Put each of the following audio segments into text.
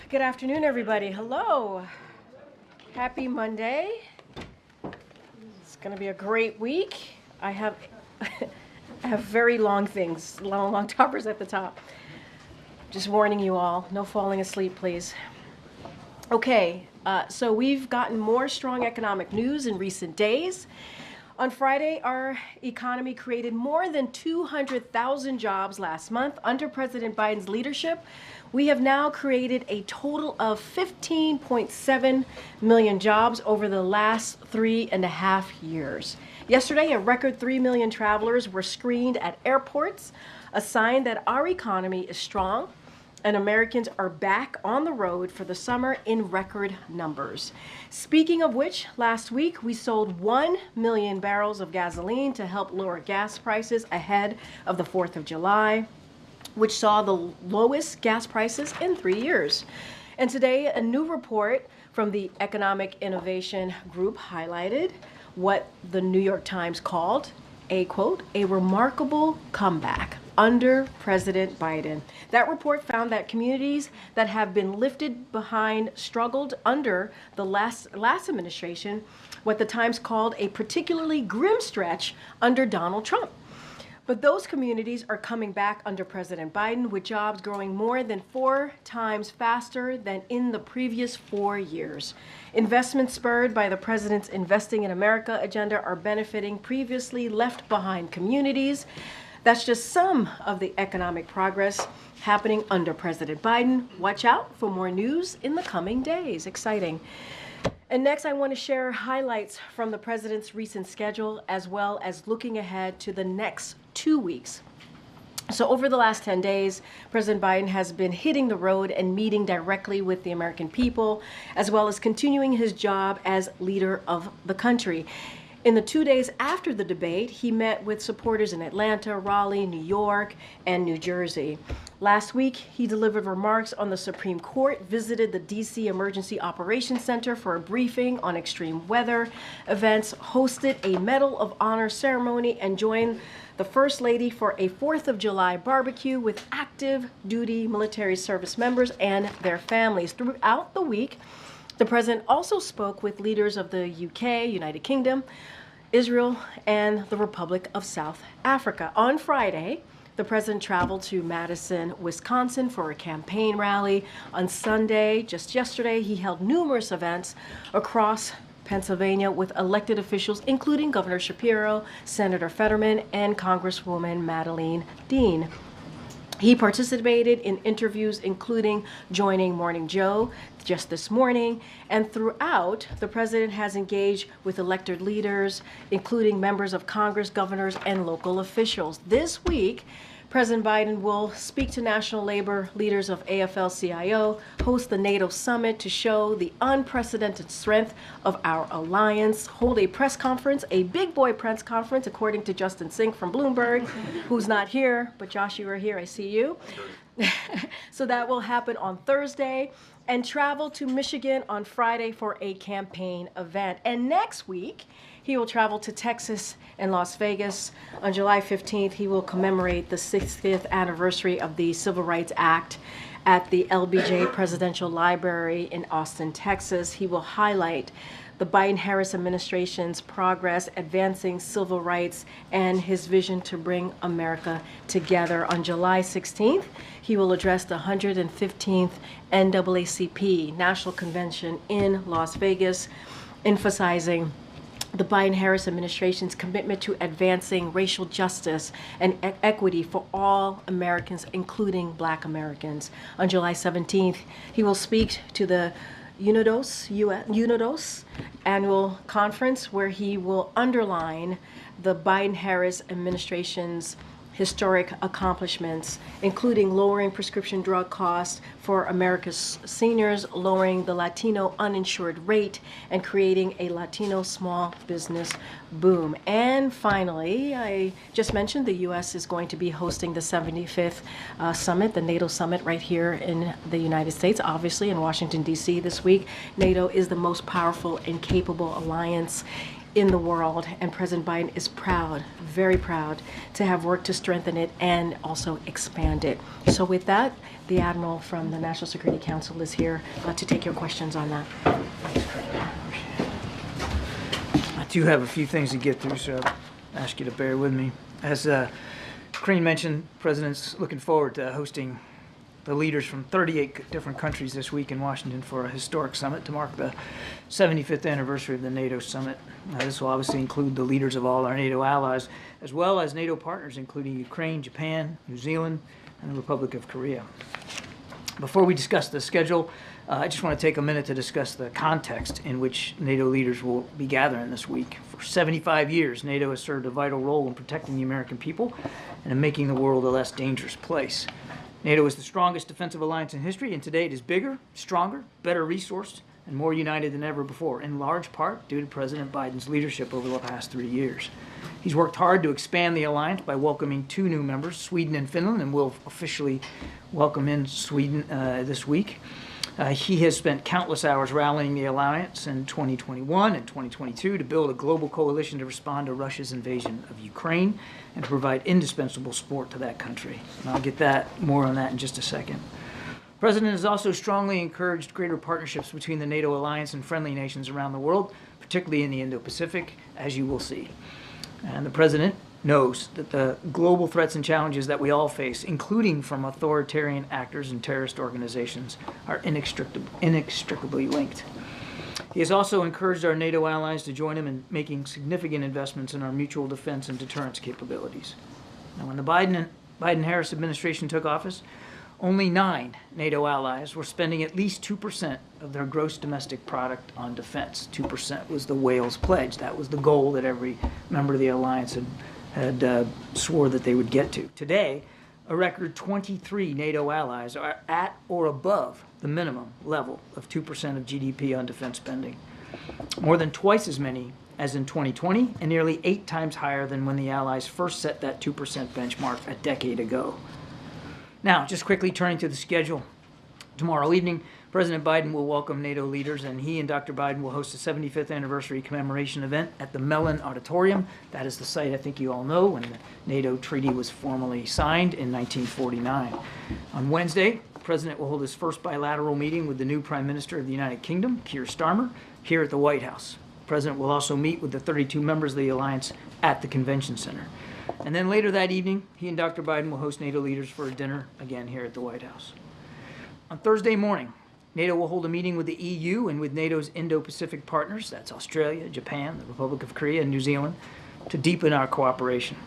Good afternoon, everybody. Hello. Happy Monday. It's going to be a great week. I have very long things, long toppers at the top. Just warning you all, no falling asleep, please. Okay, so we've gotten more strong economic news in recent days. On Friday, our economy created more than 200,000 jobs last month. Under President Biden's leadership, we have now created a total of 15.7 million jobs over the last 3.5 years. Yesterday, a record 3 million travelers were screened at airports, a sign that our economy is strong and Americans are back on the road for the summer in record numbers. Speaking of which, last week we sold 1 million barrels of gasoline to help lower gas prices ahead of the 4th of July, which saw the lowest gas prices in 3 years. And today, a new report from the Economic Innovation Group highlighted what the New York Times called a, quote, a remarkable comeback under President Biden. That report found that communities that have been lifted behind struggled under the last administration, what the Times called a particularly grim stretch under Donald Trump. But those communities are coming back under President Biden, with jobs growing more than 4 times faster than in the previous 4 years. Investments spurred by the president's Investing in America agenda are benefiting previously left behind communities. That's just some of the economic progress happening under President Biden. Watch out for more news in the coming days. Exciting. And next, I want to share highlights from the president's recent schedule, as well as looking ahead to the next 2 weeks. So over the last 10 days, President Biden has been hitting the road and meeting directly with the American people, as well as continuing his job as leader of the country. In the 2 days after the debate, he met with supporters in Atlanta, Raleigh, New York, and New Jersey. Last week, he delivered remarks on the Supreme Court, visited the D.C. Emergency Operations Center for a briefing on extreme weather events, hosted a Medal of Honor ceremony, and joined the First Lady for a 4th of July barbecue with active duty military service members and their families. Throughout the week, the president also spoke with leaders of the UK, United Kingdom, Israel, and the Republic of South Africa. On Friday, the president traveled to Madison, Wisconsin for a campaign rally. On Sunday, just yesterday, he held numerous events across Pennsylvania with elected officials, including Governor Shapiro, Senator Fetterman, and Congresswoman Madeleine Dean. He participated in interviews, including joining Morning Joe just this morning. And throughout, the president has engaged with elected leaders, including members of Congress, governors, and local officials. This week, President Biden will speak to national labor leaders of AFL-CIO, host the NATO summit to show the unprecedented strength of our alliance, hold a press conference, a big boy press conference, according to Justin Sink from Bloomberg, who's not here, but Josh, you are here, I see you. So that will happen on Thursday, and travel to Michigan on Friday for a campaign event. And next week, he will travel to Texas and Las Vegas. On July 15th, he will commemorate the 60th anniversary of the Civil Rights Act at the LBJ Presidential Library in Austin, Texas. He will highlight the Biden-Harris administration's progress advancing civil rights and his vision to bring America together. On July 16th, he will address the 115th NAACP National Convention in Las Vegas, emphasizing the Biden-Harris administration's commitment to advancing racial justice and equity for all Americans, including Black Americans. On July 17th, he will speak to the UNODOS annual conference, where he will underline the Biden-Harris administration's historic accomplishments, including lowering prescription drug costs for America's seniors, lowering the Latino uninsured rate, and creating a Latino small business boom. And finally, I just mentioned the U.S. is going to be hosting the 75th summit, the NATO summit, right here in the United States, obviously in Washington, D.C. this week. NATO is the most powerful and capable alliance in the world, and President Biden is proud, very proud, to have worked to strengthen it and also expand it. So with that, the Admiral from the National Security Council is here to take your questions on that. I do have a few things to get through, so I'll ask you to bear with me. As Karine mentioned, the President's looking forward to hosting the leaders from 38 different countries this week in Washington for a historic summit to mark the 75th anniversary of the NATO summit. This will obviously include the leaders of all our NATO allies, as well as NATO partners, including Ukraine, Japan, New Zealand, and the Republic of Korea. Before we discuss the schedule, I just want to take a minute to discuss the context in which NATO leaders will be gathering this week. For 75 years, NATO has served a vital role in protecting the American people and in making the world a less dangerous place. NATO is the strongest defensive alliance in history, and today it is bigger, stronger, better resourced, and more united than ever before, in large part due to President Biden's leadership over the past 3 years. He's worked hard to expand the alliance by welcoming 2 new members, Sweden and Finland, and will officially welcome in Sweden this week. He has spent countless hours rallying the alliance in 2021 and 2022 to build a global coalition to respond to Russia's invasion of Ukraine and to provide indispensable support to that country. And I'll get more on that in just a second. The President has also strongly encouraged greater partnerships between the NATO alliance and friendly nations around the world, particularly in the Indo-Pacific, as you will see. And the President knows that the global threats and challenges that we all face, including from authoritarian actors and terrorist organizations, are inextricably linked. He has also encouraged our NATO allies to join him in making significant investments in our mutual defense and deterrence capabilities. Now, when the Biden-Harris administration took office, only 9 NATO allies were spending at least 2% of their gross domestic product on defense. 2% was the Wales Pledge. That was the goal that every member of the alliance had swore that they would get to. Today, a record 23 NATO allies are at or above the minimum level of 2% of GDP on defense spending. More than twice as many as in 2020, and nearly 8 times higher than when the allies first set that 2% benchmark a decade ago. Now, just quickly turning to the schedule. Tomorrow evening, President Biden will welcome NATO leaders, and he and Dr. Biden will host a 75th anniversary commemoration event at the Mellon Auditorium. That is the site, I think you all know, when the NATO treaty was formally signed in 1949. On Wednesday, the President will hold his first bilateral meeting with the new Prime Minister of the United Kingdom, Keir Starmer, here at the White House. The President will also meet with the 32 members of the alliance at the Convention Center. And then later that evening, he and Dr. Biden will host NATO leaders for a dinner again here at the White House. On Thursday morning, NATO will hold a meeting with the EU and with NATO's Indo-Pacific partners, that's Australia, Japan, the Republic of Korea, and New Zealand, to deepen our cooperation.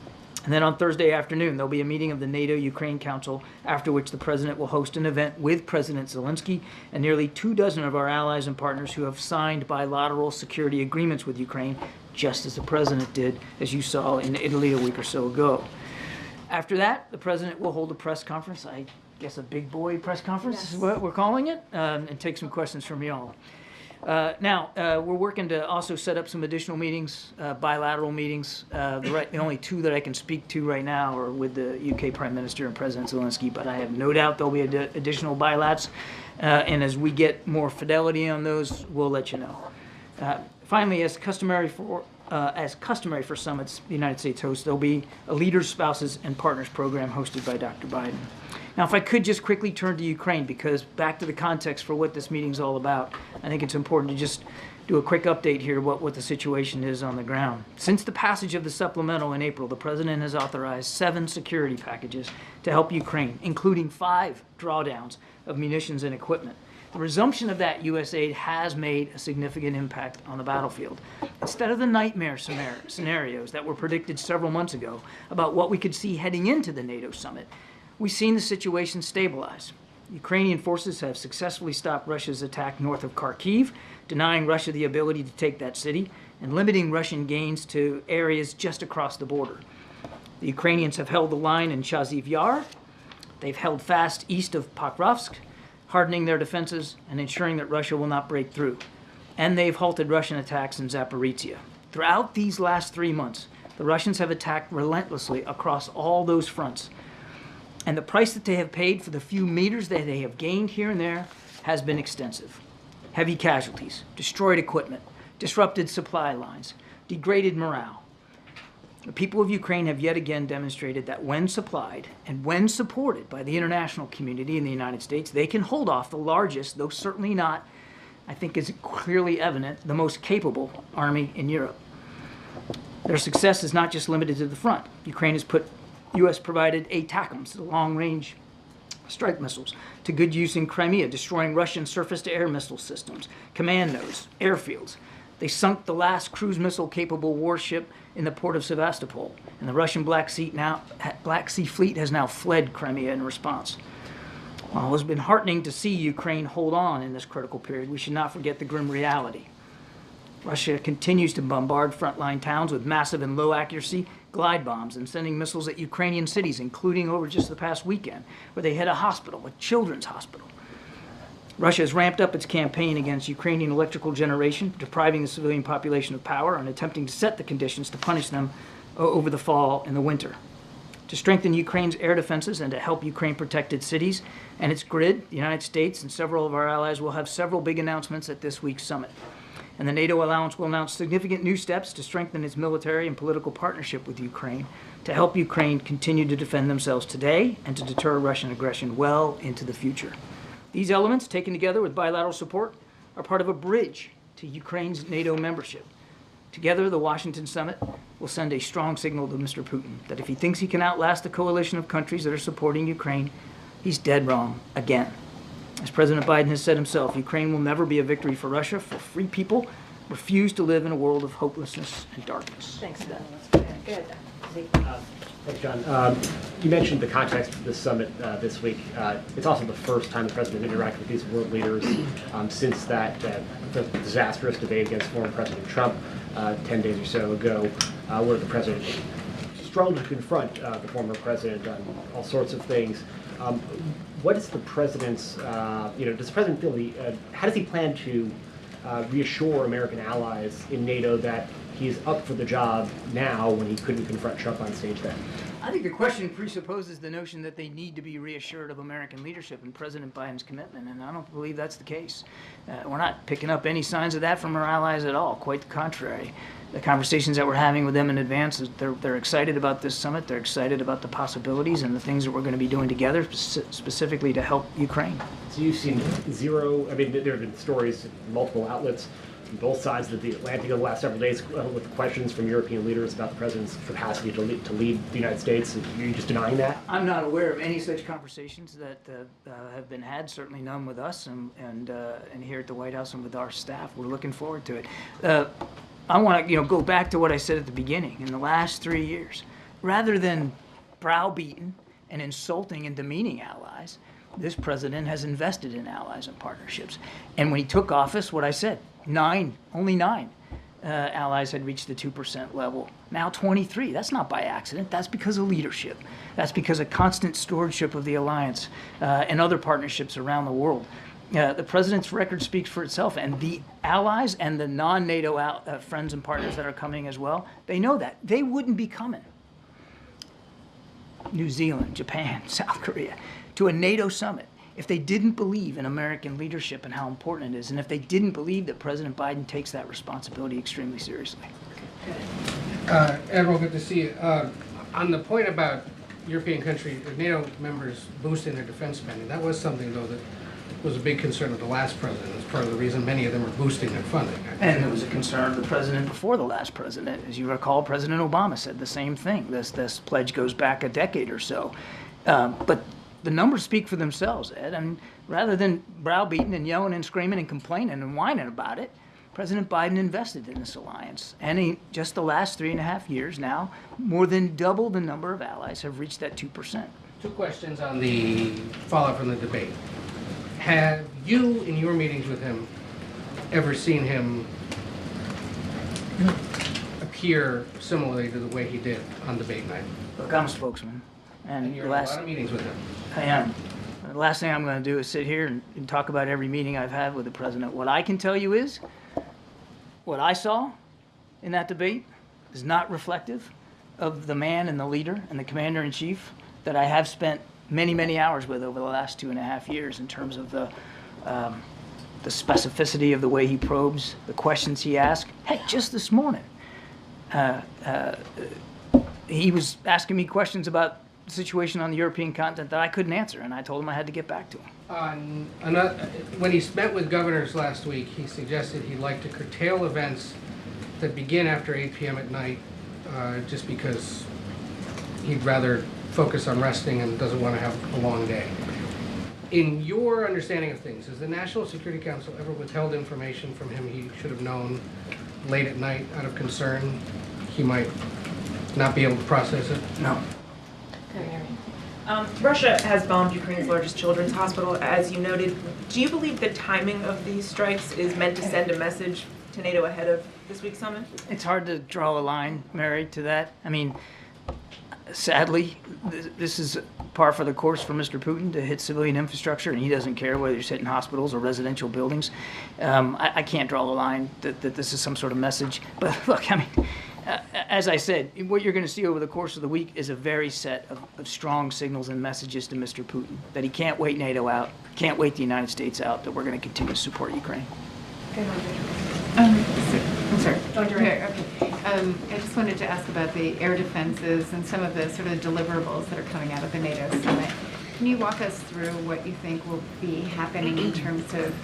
And then on Thursday afternoon, there'll be a meeting of the NATO-Ukraine Council, after which the President will host an event with President Zelensky and nearly 24 of our allies and partners who have signed bilateral security agreements with Ukraine, just as the President did, as you saw in Italy a week or so ago. After that, the President will hold a press conference, I guess a big boy press conference is what we're calling it, and take some questions from y'all. Now, we're working to also set up some additional meetings, bilateral meetings. The only 2 that I can speak to right now are with the UK Prime Minister and President Zelensky, but I have no doubt there'll be additional bilats, and as we get more fidelity on those, we'll let you know. Finally, as customary for summits the United States hosts, there'll be a Leaders, Spouses, and Partners program hosted by Dr. Biden. Now, if I could just quickly turn to Ukraine, because back to the context for what this meeting's all about, I think it's important to just do a quick update here what the situation is on the ground. Since the passage of the supplemental in April, the President has authorized 7 security packages to help Ukraine, including 5 drawdowns of munitions and equipment. The resumption of that U.S. aid has made a significant impact on the battlefield. Instead of the nightmare scenarios that were predicted several months ago about what we could see heading into the NATO summit, we've seen the situation stabilize. Ukrainian forces have successfully stopped Russia's attack north of Kharkiv, denying Russia the ability to take that city and limiting Russian gains to areas just across the border. The Ukrainians have held the line in Chaziv Yar. They've held fast east of Pokrovsk, hardening their defenses and ensuring that Russia will not break through. And they've halted Russian attacks in Zaporizhia. Throughout these last 3 months, the Russians have attacked relentlessly across all those fronts. And the price that they have paid for the few meters that they have gained here and there has been extensive. Heavy casualties, destroyed equipment, disrupted supply lines, degraded morale. The people of Ukraine have yet again demonstrated that when supplied and when supported by the international community in the United States, they can hold off the largest, though certainly not, I think is clearly evident, the most capable army in Europe. Their success is not just limited to the front. Ukraine has put U.S.-provided ATACMS, the long-range strike missiles, to good use in Crimea, destroying Russian surface-to-air missile systems, command nodes, airfields. They sunk the last cruise missile-capable warship in the port of Sevastopol, and the Russian Black Sea Fleet has now fled Crimea in response. While it has been heartening to see Ukraine hold on in this critical period, we should not forget the grim reality. Russia continues to bombard frontline towns with massive and low-accuracy glide bombs and sending missiles at Ukrainian cities, including over just the past weekend, where they hit a hospital, a children's hospital. Russia has ramped up its campaign against Ukrainian electrical generation, depriving the civilian population of power and attempting to set the conditions to punish them over the fall and the winter. To strengthen Ukraine's air defenses and to help Ukraine protect its cities and its grid, the United States and several of our allies will have several big announcements at this week's summit. And the NATO alliance will announce significant new steps to strengthen its military and political partnership with Ukraine to help Ukraine continue to defend themselves today and to deter Russian aggression well into the future. These elements, taken together with bilateral support, are part of a bridge to Ukraine's NATO membership. Together, the Washington summit will send a strong signal to Mr. Putin that if he thinks he can outlast the coalition of countries that are supporting Ukraine, he's dead wrong again. As President Biden has said himself, Ukraine will never be a victory for Russia, for free people refuse to live in a world of hopelessness and darkness. Thanks, Ben. Good. Thanks, John. You mentioned the context of this summit this week. It's also the first time the president interacted with these world leaders since that disastrous debate against former President Trump 10 days or so ago, where the president struggled to confront the former president on all sorts of things. What is the president's, does the president feel how does he plan to reassure American allies in NATO that he's up for the job now when he couldn't confront Trump on stage then? I think the question presupposes the notion that they need to be reassured of American leadership and President Biden's commitment, and I don't believe that's the case. We're not picking up any signs of that from our allies at all, quite the contrary. The conversations that we're having with them in advance, they're excited about this summit, they're excited about the possibilities and the things that we're going to be doing together, specifically to help Ukraine. So you've seen zero, I mean, there have been stories in multiple outlets on both sides of the Atlantic over the last several days with questions from European leaders about the president's capacity to lead the United States. Are you just denying that? I'm not aware of any such conversations that have been had, certainly none with us and here at the White House and with our staff. We're looking forward to it. I want to go back to what I said at the beginning. In the last 3 years, rather than browbeaten and insulting and demeaning allies, this president has invested in allies and partnerships. And when he took office, what I said, only nine allies had reached the 2% level. Now 23. That's not by accident. That's because of leadership. That's because of constant stewardship of the alliance and other partnerships around the world. The president's record speaks for itself, and the allies and the non-NATO friends and partners that are coming as well, they know that. They wouldn't be coming. New Zealand, Japan, South Korea, to a NATO summit if they didn't believe in American leadership and how important it is, and if they didn't believe that President Biden takes that responsibility extremely seriously. Admiral, good to see you. On the point about European countries, NATO members boosting their defense spending, that was something, though, that was a big concern of the last president. It's part of the reason many of them are boosting their funding. And it was a concern of the president before the last president. As you recall, President Obama said the same thing. This pledge goes back a decade or so. But the numbers speak for themselves, Ed. I mean, rather than browbeating and yelling and screaming and complaining and whining about it, President Biden invested in this alliance. And just the last 3.5 years now, more than double the number of allies have reached that 2%. Two questions on the fallout from the debate. Have you, in your meetings with him, ever seen him appear similarly to the way he did on debate night? Look, I'm a spokesman. And you're in a lot of meetings with him. I am. The last thing I'm going to do is sit here and talk about every meeting I've had with the president. What I can tell you is what I saw in that debate is not reflective of the man and the leader and the commander-in-chief that I have spent many, many hours with over the last 2.5 years in terms of the specificity of the way he probes, the questions he asks. Heck, just this morning, he was asking me questions about the situation on the European continent that I couldn't answer, and I told him I had to get back to him. When he met with governors last week, he suggested he'd like to curtail events that begin after 8 p.m. at night, just because he'd rather focus on resting and doesn't want to have a long day. In your understanding of things, has the National Security Council ever withheld information from him he should have known late at night out of concern he might not be able to process it? No. Russia has bombed Ukraine's largest children's hospital, as you noted. Do you believe the timing of these strikes is meant to send a message to NATO ahead of this week's summit? It's hard to draw a line, Mary, to that. I mean, sadly, this is par for the course for Mr. Putin to hit civilian infrastructure, and he doesn't care whether he's hitting hospitals or residential buildings. I can't draw the line that this is some sort of message. But look, I mean, as I said, what you're going to see over the course of the week is a very set of strong signals and messages to Mr. Putin that he can't wait NATO out, can't wait the United States out, that we're going to continue to support Ukraine. I'm sorry. Okay. I just wanted to ask about the air defenses and some of the sort of deliverables that are coming out of the NATO summit. Can you walk us through what you think will be happening in terms of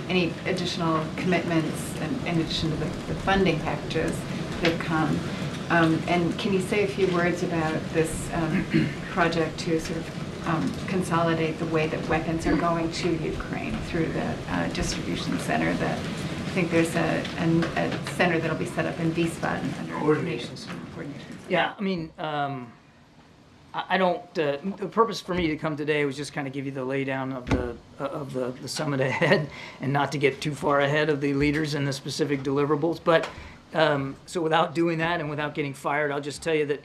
any additional commitments in addition to the funding packages that have come? And can you say a few words about this project to sort of consolidate the way that weapons are going to Ukraine through the distribution center that I think there's a center that'll be set up in Wiesbaden under Coordination. Yeah, I mean, I don't. The purpose for me to come today was just kind of give you the laydown of the summit ahead, and not to get too far ahead of the leaders and the specific deliverables. But so without doing that and without getting fired, I'll just tell you that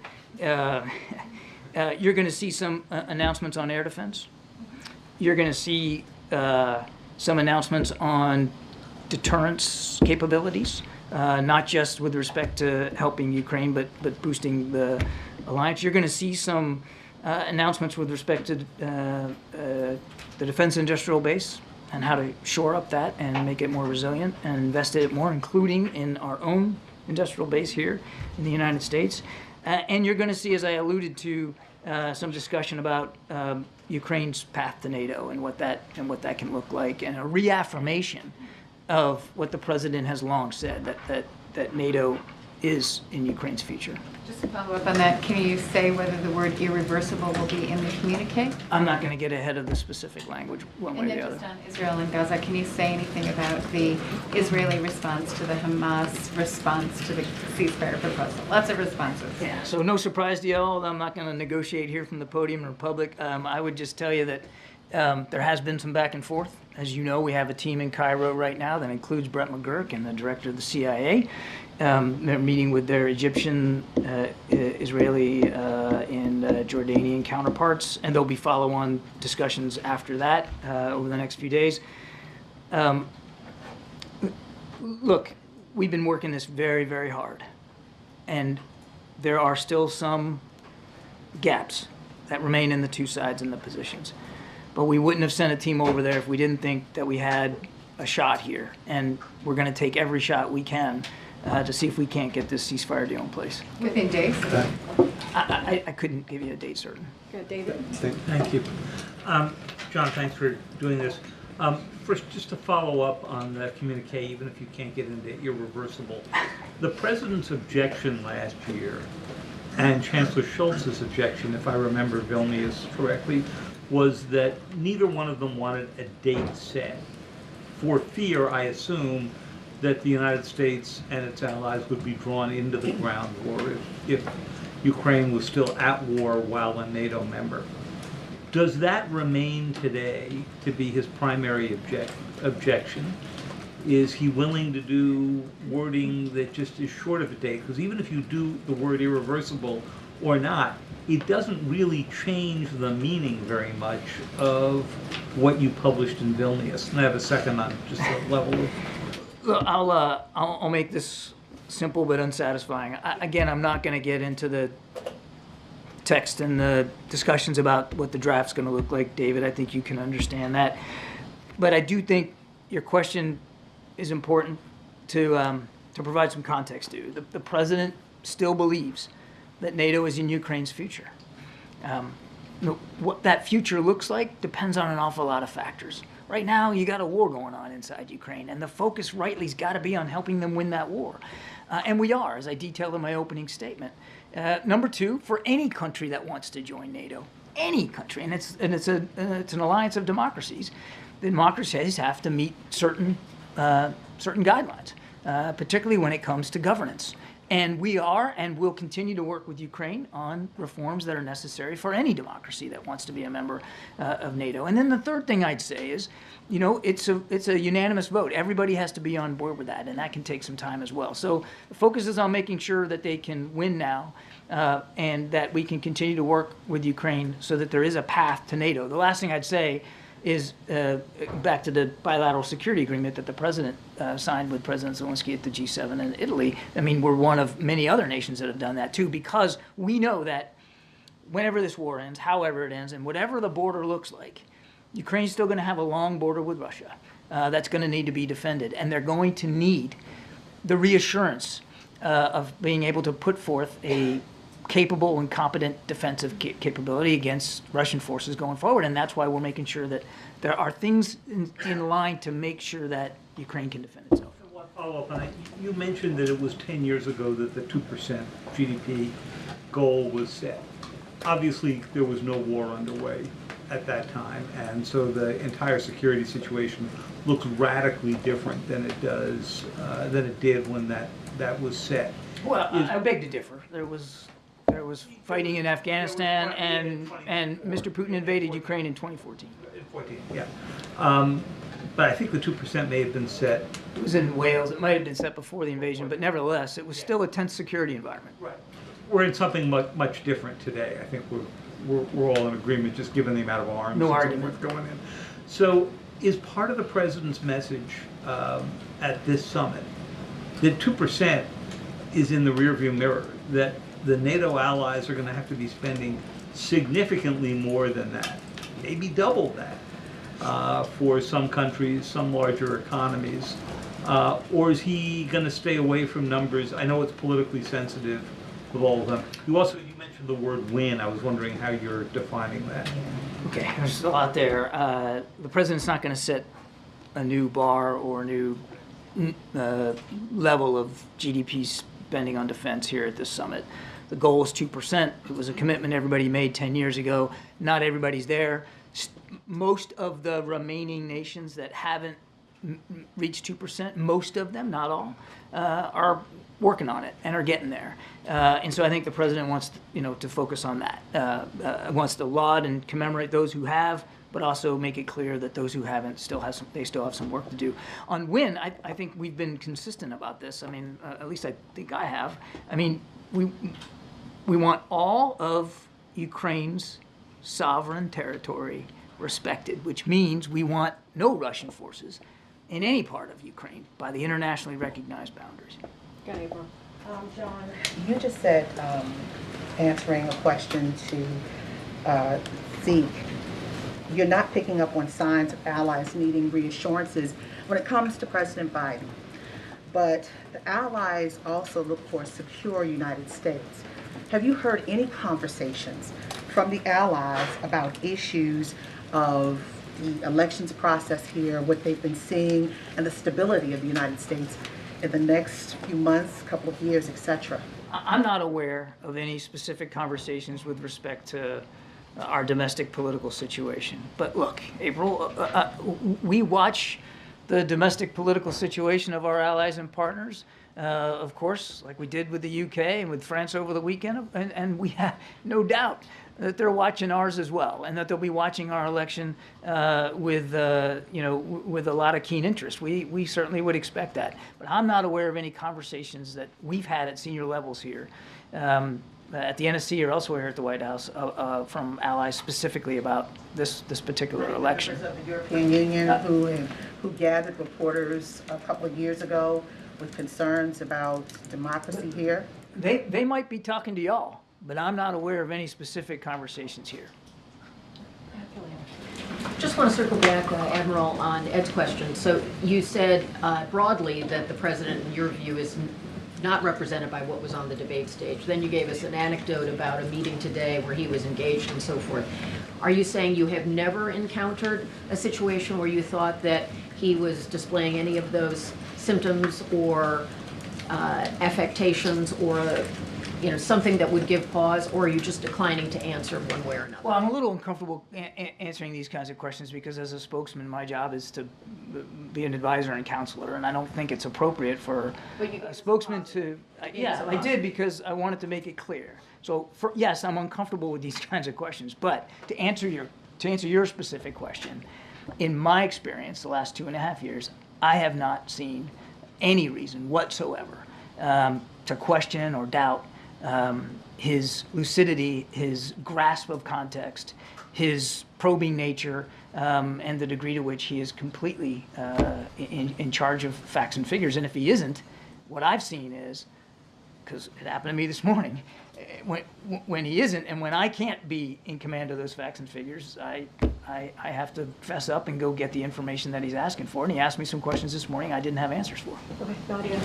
you're going to see some announcements on air defense. You're going to see some announcements on deterrence capabilities, not just with respect to helping Ukraine, but boosting the alliance. You're going to see some announcements with respect to the defense industrial base and how to shore up that and make it more resilient and invest in it more, including in our own industrial base here in the United States. And you're going to see, as I alluded to, some discussion about Ukraine's path to NATO and what that can look like, and a reaffirmation of what the president has long said, that NATO is in Ukraine's future. Just to follow up on that, can you say whether the word irreversible will be in the communique? I'm not going to get ahead of the specific language one way or And the then other. just on Israel and Gaza, can you say anything about the Israeli response to the Hamas response to the ceasefire proposal? Lots of responses. Yeah, so no surprise to y'all, I'm not going to negotiate here from the podium in public. I would just tell you that there has been some back and forth. As you know, we have a team in Cairo right now that includes Brett McGurk and the director of the CIA. They're meeting with their Egyptian, Israeli, and Jordanian counterparts, and there'll be follow-on discussions after that over the next few days. Look, we've been working this very, very hard, and there are still some gaps that remain in the two sides and the positions. But we wouldn't have sent a team over there if we didn't think that we had a shot here. And we're going to take every shot we can to see if we can't get this ceasefire deal in place. Within days? I couldn't give you a date certain. Good, David. Thank you. John, thanks for doing this. First, just to follow up on the communique, even if you can't get into irreversible, the president's objection last year and Chancellor Scholz's objection, if I remember Vilnius correctly, was that neither one of them wanted a date set, for fear, I assume, that the United States and its allies would be drawn into the ground war if Ukraine was still at war while a NATO member. Does that remain today to be his primary objection? Is he willing to do wording that just is short of a date? Because even if you do the word irreversible or not, it doesn't really change the meaning very much of what you published in Vilnius. And I have a second on just the level of... Look, I'll make this simple but unsatisfying. Again, I'm not going to get into the text and the discussions about what the draft's going to look like, David. I think you can understand that. But I do think your question is important to to provide some context to, the president still believes that NATO is in Ukraine's future. What that future looks like depends on an awful lot of factors. Right now, you got a war going on inside Ukraine, and the focus rightly's got to be on helping them win that war. And we are, as I detailed in my opening statement. Number two, for any country that wants to join NATO, any country, and it's an alliance of democracies, the democracies have to meet certain guidelines, particularly when it comes to governance. And we are and will continue to work with Ukraine on reforms that are necessary for any democracy that wants to be a member of NATO. And then the third thing I'd say is, it's a unanimous vote. Everybody has to be on board with that, and that can take some time as well. So the focus is on making sure that they can win now, and that we can continue to work with Ukraine so that there is a path to NATO. The last thing I'd say is back to the bilateral security agreement that the president signed with President Zelensky at the G7 in Italy. I mean, we're one of many other nations that have done that too, because we know that whenever this war ends, however it ends, and whatever the border looks like, Ukraine's still going to have a long border with Russia that's going to need to be defended. And they're going to need the reassurance of being able to put forth a capable and competent defensive capability against Russian forces going forward. And that's why we're making sure that there are things in line to make sure that Ukraine can defend itself. One follow-up on that. You mentioned that it was 10 years ago that the 2% GDP goal was set. Obviously, there was no war underway at that time, and so the entire security situation looks radically different than it did when that was set. Well, I beg to differ. There was fighting in Afghanistan, and Mr. Putin invaded Ukraine in 2014. Yeah. But I think the 2% may have been set. It was in Wales. It might have been set before the invasion, but nevertheless, it was still a tense security environment. Right. We're in something much different today. I think we're all in agreement, just given the amount of arms No and so argument. forth going in. So, is part of the president's message at this summit that 2% is in the rearview mirror, that the NATO allies are going to have to be spending significantly more than that, maybe double that, for some countries, some larger economies? Or is he going to stay away from numbers? I know it's politically sensitive with all of them. You mentioned the word win. I was wondering how you're defining that. Okay, there's a lot there. The president's not going to set a new bar or a new level of GDP spending on defense here at this summit. The goal is 2%. It was a commitment everybody made 10 years ago. Not everybody's there. Most of the remaining nations that haven't reached 2%, most of them, not all, are working on it and are getting there. And so I think the president wants to focus on that. Wants to laud and commemorate those who have, but also make it clear that those who haven't still have some work to do. On win, I think we've been consistent about this. I mean, at least I think I have. I mean, we want all of Ukraine's sovereign territory respected, which means we want no Russian forces in any part of Ukraine by the internationally recognized boundaries. Go ahead, April. John, you just said, answering a question to Zeke, you're not picking up on signs of allies needing reassurances when it comes to President Biden. But the allies also look for a secure United States. Have you heard any conversations from the allies about issues of the elections process here, what they've been seeing, and the stability of the United States in the next few months, couple of years, etc.? I'm not aware of any specific conversations with respect to our domestic political situation. But look, April, we watch the domestic political situation of our allies and partners, of course, like we did with the UK and with France over the weekend, and we have no doubt that they're watching ours as well, and that they'll be watching our election with a lot of keen interest. We certainly would expect that, but I'm not aware of any conversations that we've had at senior levels here, at the NSC or elsewhere at the White House, from allies specifically about this particular election. Members of the European Union who gathered reporters a couple of years ago with concerns about democracy here? They might be talking to y'all, but I'm not aware of any specific conversations here. Just want to circle back, Admiral, on Ed's question. So you said broadly that the president, in your view, is not represented by what was on the debate stage. Then you gave us an anecdote about a meeting today where he was engaged and so forth. Are you saying you have never encountered a situation where you thought that he was displaying any of those symptoms or affectations or something that would give pause, or are you just declining to answer one way or another? Well, I'm a little uncomfortable answering these kinds of questions because as a spokesman, my job is to be an advisor and counselor, and I don't think it's appropriate for a spokesman to... Yeah, I did because I wanted to make it clear. So, yes, I'm uncomfortable with these kinds of questions, but to answer your specific question, in my experience, the last 2.5 years, I have not seen any reason whatsoever to question or doubt his lucidity, his grasp of context, his probing nature, and the degree to which he is completely in charge of facts and figures. And if he isn't, what I've seen is, because it happened to me this morning, when he isn't and when I can't be in command of those facts and figures, I have to fess up and go get the information that he's asking for. And he asked me some questions this morning I didn't have answers for. Okay, Nadia.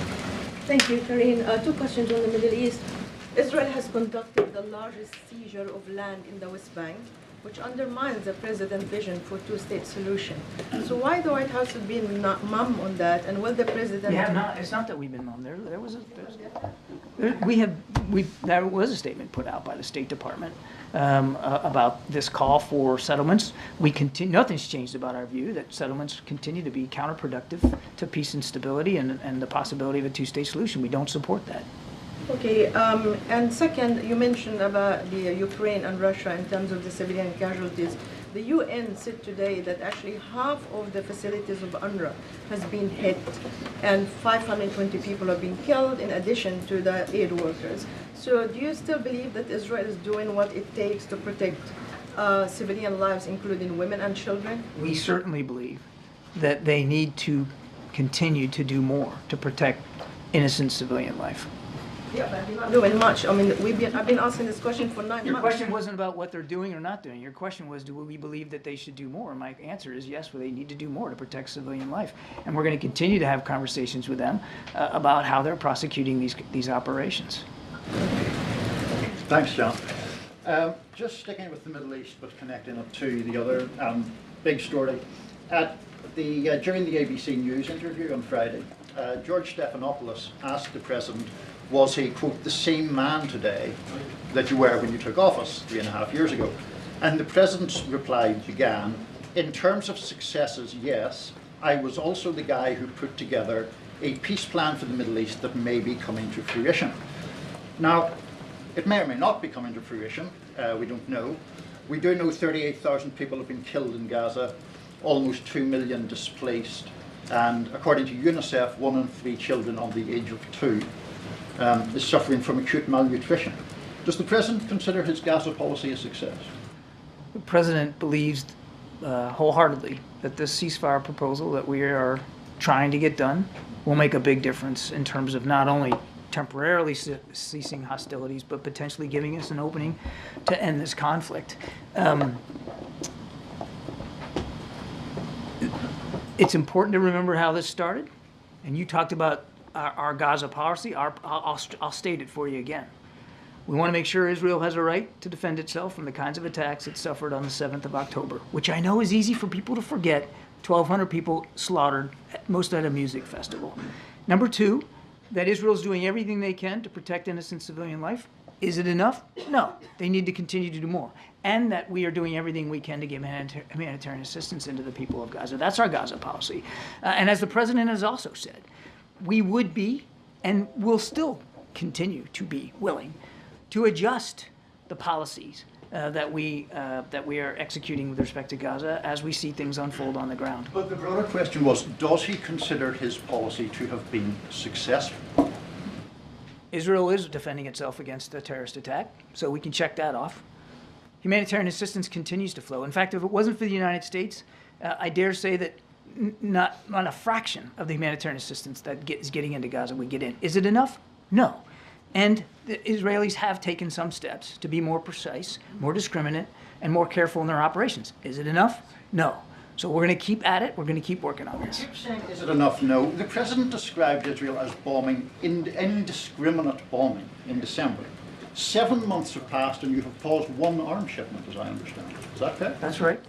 Thank you, Karine. 2 questions on the Middle East. Israel has conducted the largest seizure of land in the West Bank, which undermines the president's vision for two-state solution. So why the White House has been not mum on that, and will the president... Yeah, no, it's not that we've been mum. There was a statement put out by the State Department about this call for settlements. Nothing's changed about our view that settlements continue to be counterproductive to peace and stability and the possibility of a two-state solution. We don't support that. Okay, and second, you mentioned about the Ukraine and Russia in terms of the civilian casualties. The UN said today that actually half of the facilities of UNRWA has been hit, and 520 people have been killed in addition to the aid workers. So do you still believe that Israel is doing what it takes to protect civilian lives, including women and children? We certainly believe that they need to continue to do more to protect innocent civilian life. Yeah, but they're not doing much. I mean, I've been asking this question for 9 months. Your question wasn't about what they're doing or not doing. Your question was, do we believe that they should do more? And my answer is yes, well, they need to do more to protect civilian life. And we're going to continue to have conversations with them about how they're prosecuting these operations. Thanks, John. Just sticking with the Middle East, but connecting it to the other big story. During the ABC News interview on Friday, George Stephanopoulos asked the president, was he, quote, the same man today that you were when you took office 3.5 years ago? And the president's reply began, in terms of successes, yes, I was also the guy who put together a peace plan for the Middle East that may be coming to fruition. Now, it may or may not be coming to fruition, we don't know. We do know 38,000 people have been killed in Gaza, almost 2 million displaced, and according to UNICEF, 1 in 3 children under the age of 2 is suffering from acute malnutrition. Does the president consider his Gaza policy a success? The president believes wholeheartedly that this ceasefire proposal that we are trying to get done will make a big difference in terms of not only temporarily ceasing hostilities, but potentially giving us an opening to end this conflict. It's important to remember how this started, and you talked about our Gaza policy. I'll state it for you again. We want to make sure Israel has a right to defend itself from the kinds of attacks it suffered on the 7th of October, which I know is easy for people to forget. 1,200 people slaughtered, most at a music festival. Number 2, that Israel's doing everything they can to protect innocent civilian life. Is it enough? No. They need to continue to do more. And that we are doing everything we can to give humanitarian assistance into the people of Gaza. That's our Gaza policy. And as the president has also said, we would be and will still continue to be willing to adjust the policies that we are executing with respect to Gaza as we see things unfold on the ground. But the broader question was, does he consider his policy to have been successful? Israel is defending itself against a terrorist attack, so we can check that off. Humanitarian assistance continues to flow. In fact, if it wasn't for the United States, I dare say that not a fraction of the humanitarian assistance that is getting into Gaza would get in. Is it enough? No. And the Israelis have taken some steps to be more precise, more discriminate, and more careful in their operations. Is it enough? No. So we're going to keep at it. We're going to keep working on this. Keep saying, is it enough? No. The president described Israel as bombing, indiscriminate bombing in December. 7 months have passed and you have paused one arms shipment, as I understand. Is that correct? That's right.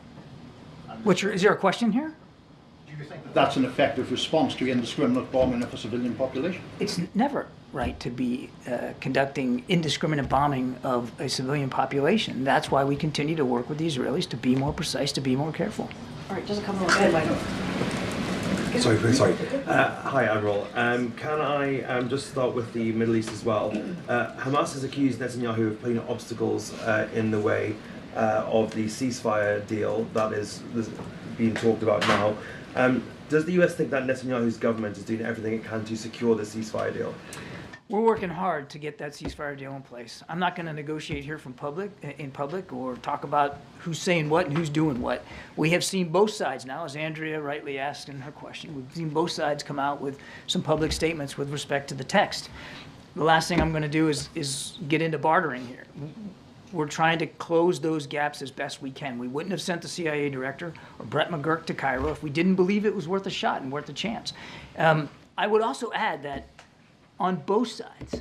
Is there a question here? Do you think that that's an effective response to indiscriminate bombing of a civilian population? It's never right to be conducting indiscriminate bombing of a civilian population. That's why we continue to work with the Israelis to be more precise, to be more careful. All right, just a couple more. Go ahead, Michael. Sorry. Hi, Admiral. Can I just start with the Middle East as well? Hamas has accused Netanyahu of putting obstacles in the way of the ceasefire deal that is being talked about now. Does the US think that Netanyahu's government is doing everything it can to secure the ceasefire deal? We're working hard to get that ceasefire deal in place. I'm not going to negotiate here in public or talk about who's saying what and who's doing what. We have seen both sides now, as Andrea rightly asked in her question. We've seen both sides come out with some public statements with respect to the text. The last thing I'm going to do is get into bartering here. We're trying to close those gaps as best we can. We wouldn't have sent the CIA director or Brett McGurk to Cairo if we didn't believe it was worth a shot and worth a chance. I would also add that on both sides,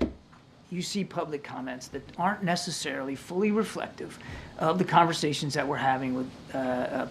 you see public comments that aren't necessarily fully reflective of the conversations that we're having with,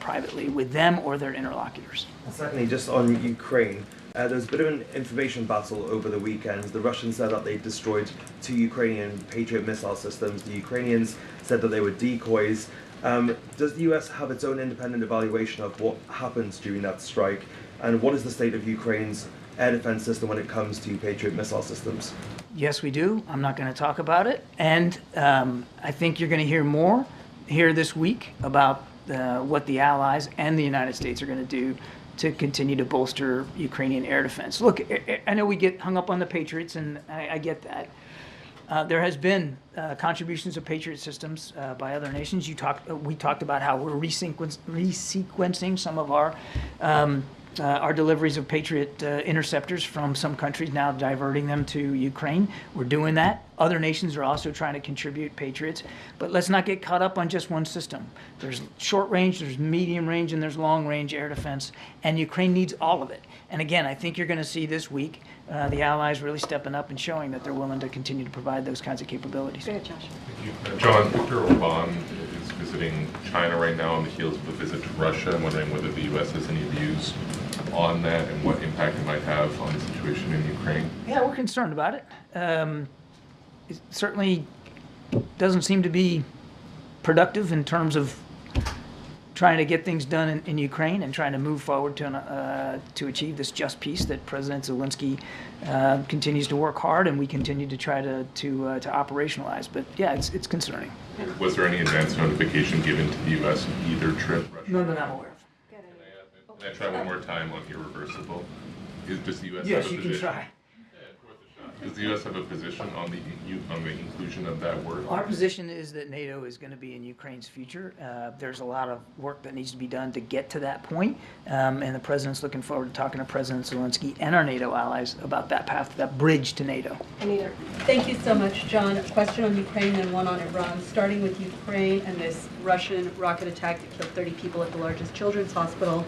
privately with them or their interlocutors. Secondly, just on Ukraine, there was a bit of an information battle over the weekend. The Russians said that they destroyed 2 Ukrainian Patriot missile systems. The Ukrainians said that they were decoys. Does the US have its own independent evaluation of what happened during that strike? And what is the state of Ukraine's air defense system when it comes to Patriot missile systems? Yes, we do. I'm not going to talk about it. And I think you're going to hear more here this week about what the Allies and the United States are going to do to continue to bolster Ukrainian air defense. Look, I know we get hung up on the Patriots, and I get that. There has been contributions of Patriot systems by other nations. We talked about how we're resequencing some of our deliveries of Patriot interceptors from some countries, now diverting them to Ukraine. We're doing that. Other nations are also trying to contribute Patriots. But let's not get caught up on just one system. There's short range, there's medium range, and there's long range air defense. And Ukraine needs all of it. And again, I think you're going to see this week the Allies really stepping up and showing that they're willing to continue to provide those kinds of capabilities. Go ahead, Josh. Thank you. John, Viktor Orban is visiting China right now on the heels of a visit to Russia. I'm wondering whether the U.S. has any views on that and what impact it might have on the situation in Ukraine. Yeah, we're concerned about it. It certainly doesn't seem to be productive in terms of trying to get things done in Ukraine and trying to move forward to achieve this just peace that President Zelensky continues to work hard, and we continue to try to operationalize. But yeah, it's concerning. Was there any advance notification given to the U.S. on either trip? None that I'm aware of. Can I try one more time on irreversible? Does the U.S. Yes, have a you can position? try. Does the U.S. have a position on the inclusion of that word? Our position is that NATO is going to be in Ukraine's future. There's a lot of work that needs to be done to get to that point, and the president's looking forward to talking to President Zelensky and our NATO allies about that path, that bridge to NATO. Anita. Thank you so much, John. A question on Ukraine and one on Iran. Starting with Ukraine and this Russian rocket attack that killed 30 people at the largest children's hospital.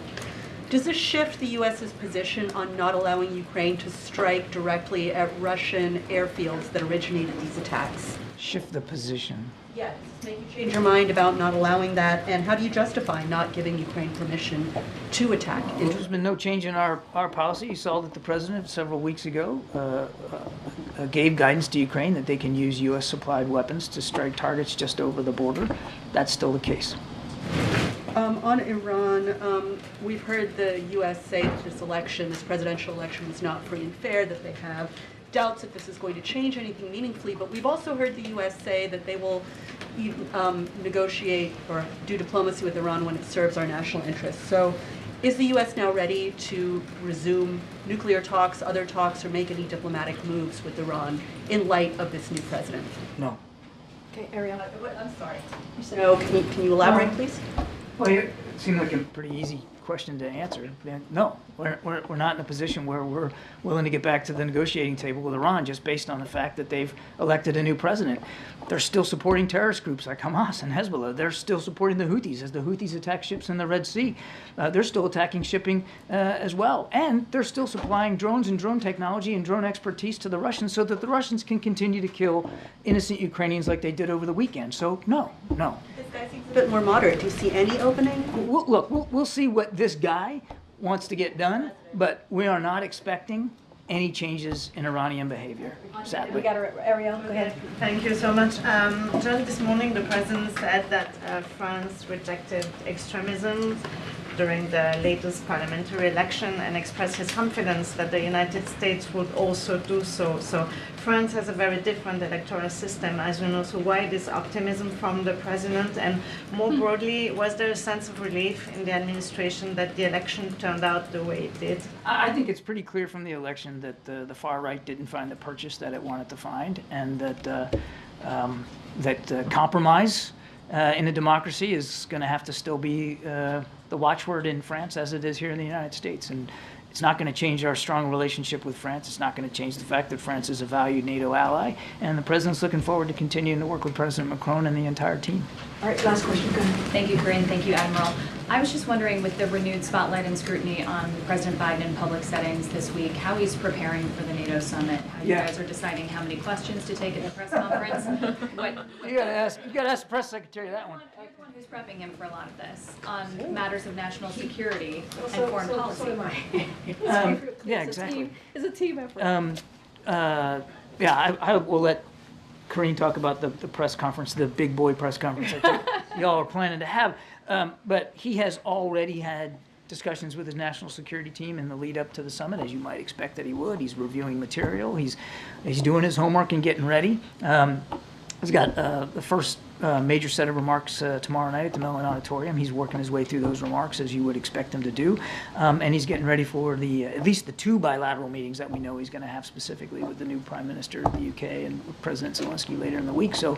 Does this shift the U.S.'s position on not allowing Ukraine to strike directly at Russian airfields that originated these attacks? Shift the position. Yes. Make you change your mind about not allowing that, and how do you justify not giving Ukraine permission to attack? There's been no change in our policy. You saw that the president several weeks ago gave guidance to Ukraine that they can use U.S. supplied weapons to strike targets just over the border. That's still the case. On Iran, we've heard the U.S. say that this presidential election was not free and fair, that they have doubts if this is going to change anything meaningfully, but we've also heard the U.S. say that they will negotiate or do diplomacy with Iran when it serves our national interests. So is the U.S. now ready to resume nuclear talks, other talks, or make any diplomatic moves with Iran in light of this new president? No. Okay, Ariel. I'm sorry. No, can you elaborate, please? Well, it seemed like a pretty easy question to answer, then no, we're not in a position where we're willing to get back to the negotiating table with Iran just based on the fact that they've elected a new president. They're still supporting terrorist groups like Hamas and Hezbollah. They're still supporting the Houthis as the Houthis attack ships in the Red Sea. They're still attacking shipping as well. And they're still supplying drones and drone technology and drone expertise to the Russians so that the Russians can continue to kill innocent Ukrainians like they did over the weekend. So no. This guy seems a bit more moderate. Do you see any opening? We'll see what this guy wants to get done, but we are not expecting any changes in Iranian behavior, sadly. We got Ariel, go ahead. Thank you so much. John, this morning the president said that France rejected extremism during the latest parliamentary election and expressed his confidence that the United States would also do so. So France has a very different electoral system, as you know, so why this optimism from the president? And more broadly, was there a sense of relief in the administration that the election turned out the way it did? I think it's pretty clear from the election that the far right didn't find the purchase that it wanted to find, and that compromise in a democracy is going to have to still be the watchword in France as it is here in the United States. And it's not going to change our strong relationship with France. It's not going to change the fact that France is a valued NATO ally. And the president's looking forward to continuing to work with President Macron and the entire team. All right, last question, go ahead. Thank you, Karine. Thank you, Admiral. I was just wondering, with the renewed spotlight and scrutiny on President Biden in public settings this week, how he's preparing for the NATO summit, how you guys are deciding how many questions to take at the press conference. You got to ask the press secretary that one. You're the one who's prepping him for a lot of this on matters of national security and foreign policy. So am I. Yeah, exactly. It's a team effort. I will let Karine talk about the press conference, the big boy press conference that y'all are planning to have. But he has already had discussions with his national security team in the lead up to the summit, as you might expect that he would. He's reviewing material. He's doing his homework and getting ready. He's got the first major set of remarks tomorrow night at the Mellon Auditorium. He's working his way through those remarks as you would expect him to do. And he's getting ready for at least the two bilateral meetings that we know he's going to have specifically with the new Prime Minister of the UK and with President Zelensky later in the week. So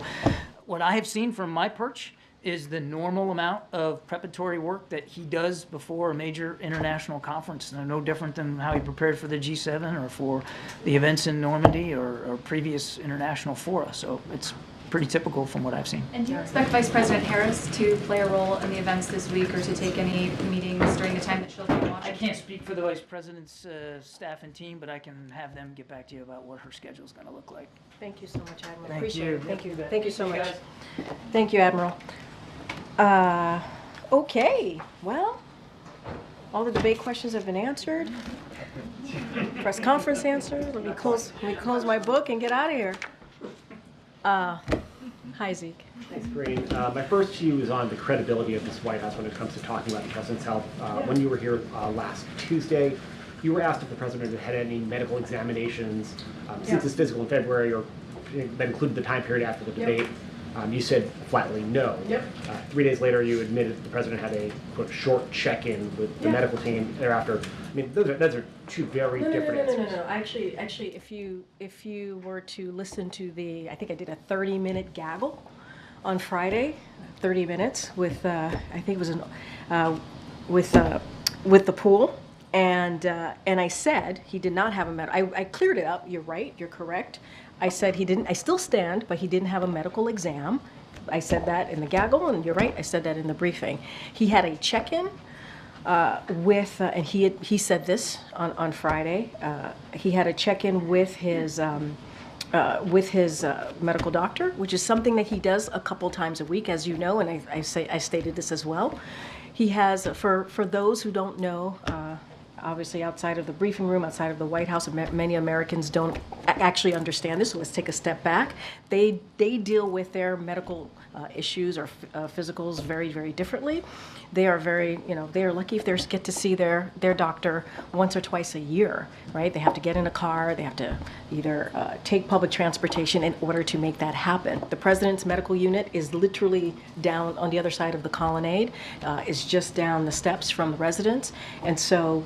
what I have seen from my perch is the normal amount of preparatory work that he does before a major international conference. They're no different than how he prepared for the G7 or for the events in Normandy or previous international fora. So it's pretty typical from what I've seen. And do you expect Vice President Harris to play a role in the events this week or to take any meetings during the time that she'll be watching? I can't speak for the Vice President's staff and team, but I can have them get back to you about what her schedule is going to look like. Thank you so much, Admiral. Thank Appreciate you. it. Thank you. Thank Thank you you so much. guys. Thank you, Admiral. Okay, well, all the debate questions have been answered. Press conference answered. Let me close my book and get out of here. Hi, Zeke. Thanks, Karine. My first to you is on the credibility of this White House when it comes to talking about the president's health. When you were here last Tuesday, you were asked if the president had had any medical examinations since his physical in February, or that included the time period after the debate. You said flatly no. 3 days later, you admitted that the president had a quote, short check-in with the medical team thereafter. I mean, those are two very different answers. No. Actually, if you were to listen to I think I did a 30-minute gaggle on Friday, 30 minutes with I think it was with the pool, and I said he did not have a medical. I cleared it up. You're right. You're correct. I said he didn't. I still stand, but he didn't have a medical exam. I said that in the gaggle, and you're right. I said that in the briefing. He had a check-in with, and he said this on Friday. He had a check-in with his medical doctor, which is something that he does a couple times a week, as you know, and I stated this as well. He has, for those who don't know, obviously outside of the briefing room, outside of the White House, many Americans don't actually understand this, so let's take a step back. They deal with their medical issues or physicals very, very differently. They are they are lucky if they get to see their doctor once or twice a year, right? They have to get in a car, they have to either take public transportation in order to make that happen. The president's medical unit is literally down on the other side of the colonnade, is just down the steps from the residence, and so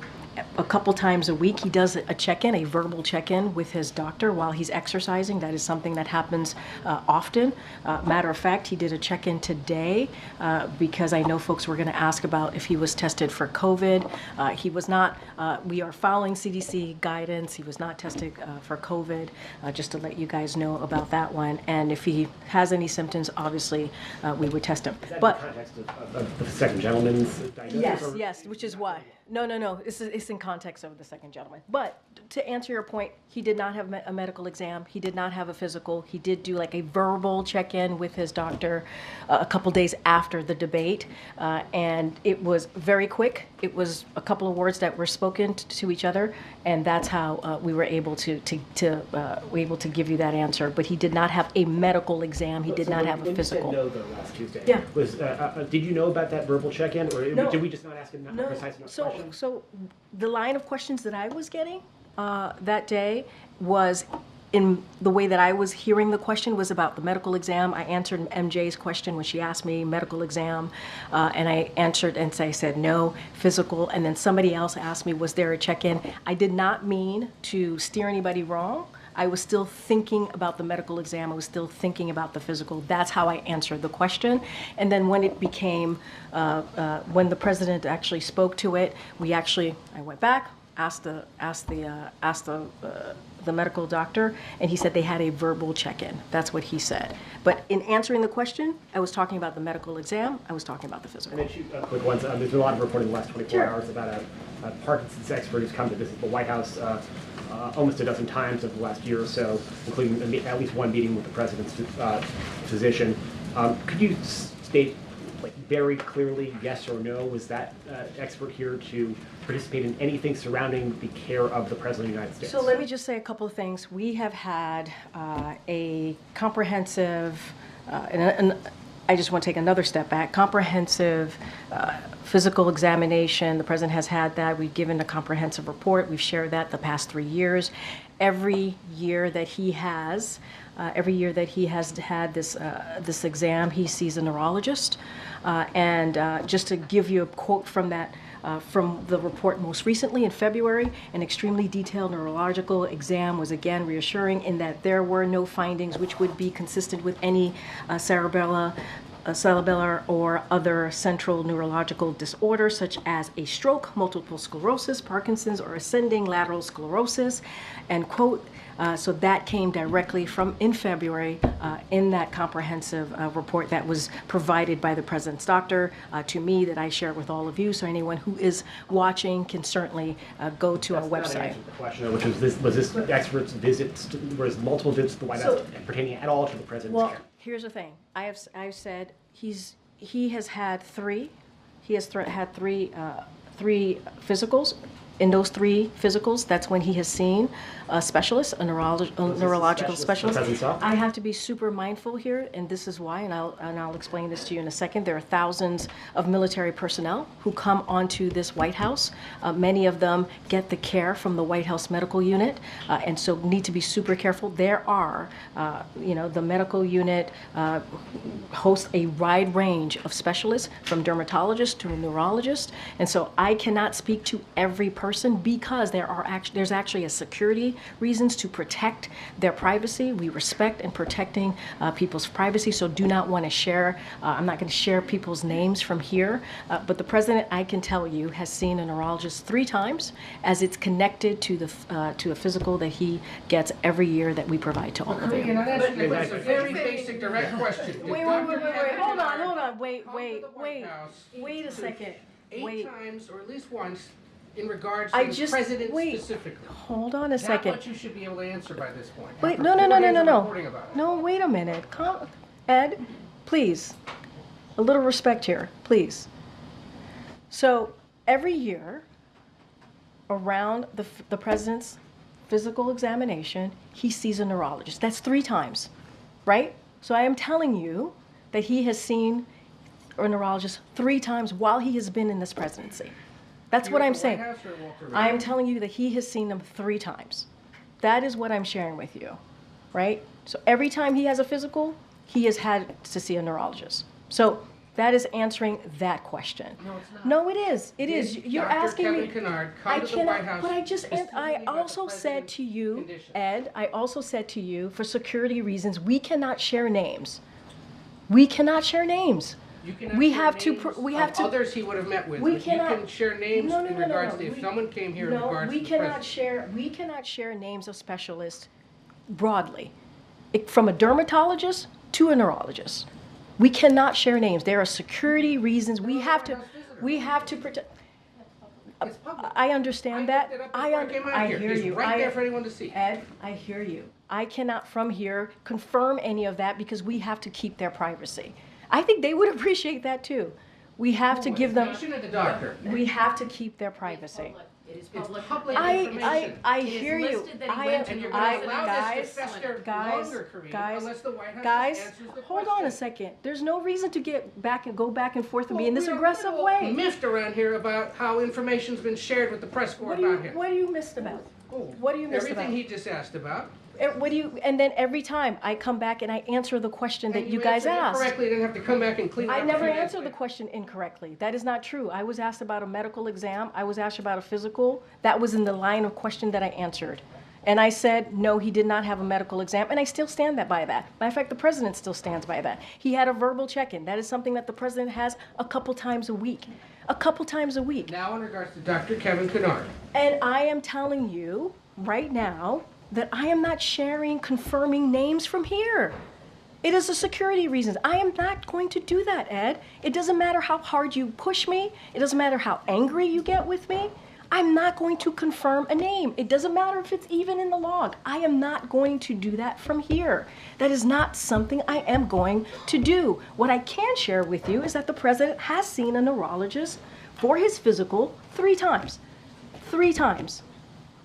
a couple times a week, he does a check-in, a verbal check-in with his doctor while he's exercising. That is something that happens often. Matter of fact, he did a check-in today because I know folks were going to ask about if he was tested for COVID. He was not. We are following CDC guidance. He was not tested for COVID, just to let you guys know about that one. And if he has any symptoms, obviously, we would test him. Is that But in the context of the second gentleman's diagnosis? yes, or- yes, which is why. No. It's in context of the second gentleman. But to answer your point, he did not have a medical exam. He did not have a physical. He did do like a verbal check-in with his doctor a couple days after the debate, and it was very quick. It was a couple of words that were spoken to each other, and that's how we were able to give you that answer. But he did not have a medical exam. He did not have a physical. When you said no, though, last Tuesday, Yeah. was, did you know about that verbal check-in, or No. did we just not ask him not precise enough questions? So the line of questions that I was getting that day was, in the way that I was hearing the question, was about the medical exam. I answered MJ's question when she asked me medical exam, and I answered and I said no, physical. And then somebody else asked me, was there a check-in? I did not mean to steer anybody wrong. I was still thinking about the medical exam. I was still thinking about the physical. That's how I answered the question. And then when it became, when the president actually spoke to it, I went back, asked the medical doctor, and he said they had a verbal check-in. That's what he said. But in answering the question, I was talking about the medical exam. I was talking about the physical. And then two quick ones. There's been a lot of reporting in the last 24 hours about a Parkinson's expert who's come to visit the White House almost a dozen times over the last year or so, including at least one meeting with the president's physician. Could you state, like, very clearly, yes or no, was that expert here to participate in anything surrounding the care of the President of the United States? So let me just say a couple of things. We have had a comprehensive, and I just want to take another step back, comprehensive physical examination. The president has had that. We've given a comprehensive report. We've shared that the past 3 years. Every year that he has had this exam, he sees a neurologist. And just to give you a quote from that, from the report most recently in February, an extremely detailed neurological exam was again reassuring in that there were no findings which would be consistent with any cerebellar or other central neurological disorder such as a stroke, multiple sclerosis, Parkinson's, or ascending lateral sclerosis, end quote. So that came directly from in February in that comprehensive report that was provided by the president's doctor to me, that I share with all of you. So anyone who is watching can certainly go to our website. That's not an answer to the question, which was this expert's visits, was multiple visits to the White House pertaining at all to the president's care? Here's the thing. I've said he has had three. He has had three physicals. In those 3 physicals, that's when he has seen a specialist, a neurological specialist. I have to be super mindful here, and this is why, and I'll explain this to you in a second. There are thousands of military personnel who come onto this White House. Many of them get the care from the White House medical unit, and so need to be super careful. There are, the medical unit hosts a wide range of specialists, from dermatologists to neurologists, and so I cannot speak to every person because there's actually a security reasons to protect their privacy. We respect and protecting people's privacy, so do not want to share. I'm not going to share people's names from here, but the president, I can tell you, has seen a neurologist 3 times, as it's connected to a physical that he gets every year that we provide to all of you. You're not answering the question. It's a very basic, direct question. Wait, hold on, wait a second. 8 times, or at least once, in regards to the president specifically. Hold on a second. Not what you should be able to answer by this point. Wait, no. No, wait a minute. Ed, please. A little respect here, please. So every year, around the president's physical examination, he sees a neurologist. That's 3 times, right? So I am telling you that he has seen a neurologist 3 times while he has been in this presidency. That's what I'm saying. I am telling you that he has seen them 3 times. That is what I'm sharing with you, right? So every time he has a physical, he has had to see a neurologist. So That is answering that question. No, it's not. No, it is. It is. Did You're Dr. asking me. Kevin Kennard I come to the White cannot. House But I specifically about the also said president's to you, condition? Ed. I also said to you, for security reasons, we cannot share names. We cannot share names. You cannot We share have to. names We have of to. others he would have met with. We but cannot. You can share names No, no, in no, no, regards no. to if We- someone came here in No, regards we to the cannot president. share. We cannot share names of specialists broadly, from a dermatologist to a neurologist. We cannot share names. There are security reasons. We have to. We have to protect. It's public. I understand that. looked it up before I came out I here. hear He's you. right there for anyone to see. Ed, I hear you. I cannot from here confirm any of that because we have to keep their privacy. I think they would appreciate that too. We have to give them. The patient or the doctor? We have to keep their privacy. It is It's public. public I information. I It is hear you. listed that he I went am. And you're I going to allow this to guys, fester guys, longer, Karine, guys, unless the White House guys. answers the Hold on a question. second. There's no reason to get back and go back and forth and be in this We're aggressive all way. miffed around here about how information's been shared with the press corps What do you about him. What do you missed about? Oh, What do you miss Everything about? he just asked about. What do you? And then every time I come back and I answer the question that And you guys answered it asked. correctly, you didn't have to come back and clean it up. I a never few days answered the later. question incorrectly. That is not true. I was asked about a medical exam. I was asked about a physical. That was in the line of question that I answered. And I said, no, he did not have a medical exam. And I still stand by that. Matter of fact, the president still stands by that. He had a verbal check-in. That is something that the president has a couple times a week. A couple times a week. Now in regards to Dr. Kevin Kennard. And I am telling you right now that I am not sharing confirming names from here. It is a security reasons. I am not going to do that, Ed. It doesn't matter how hard you push me. It doesn't matter how angry you get with me. I'm not going to confirm a name. It doesn't matter if it's even in the log. I am not going to do that from here. That is not something I am going to do. What I can share with you is that the president has seen a neurologist for his physical 3 times. 3 times.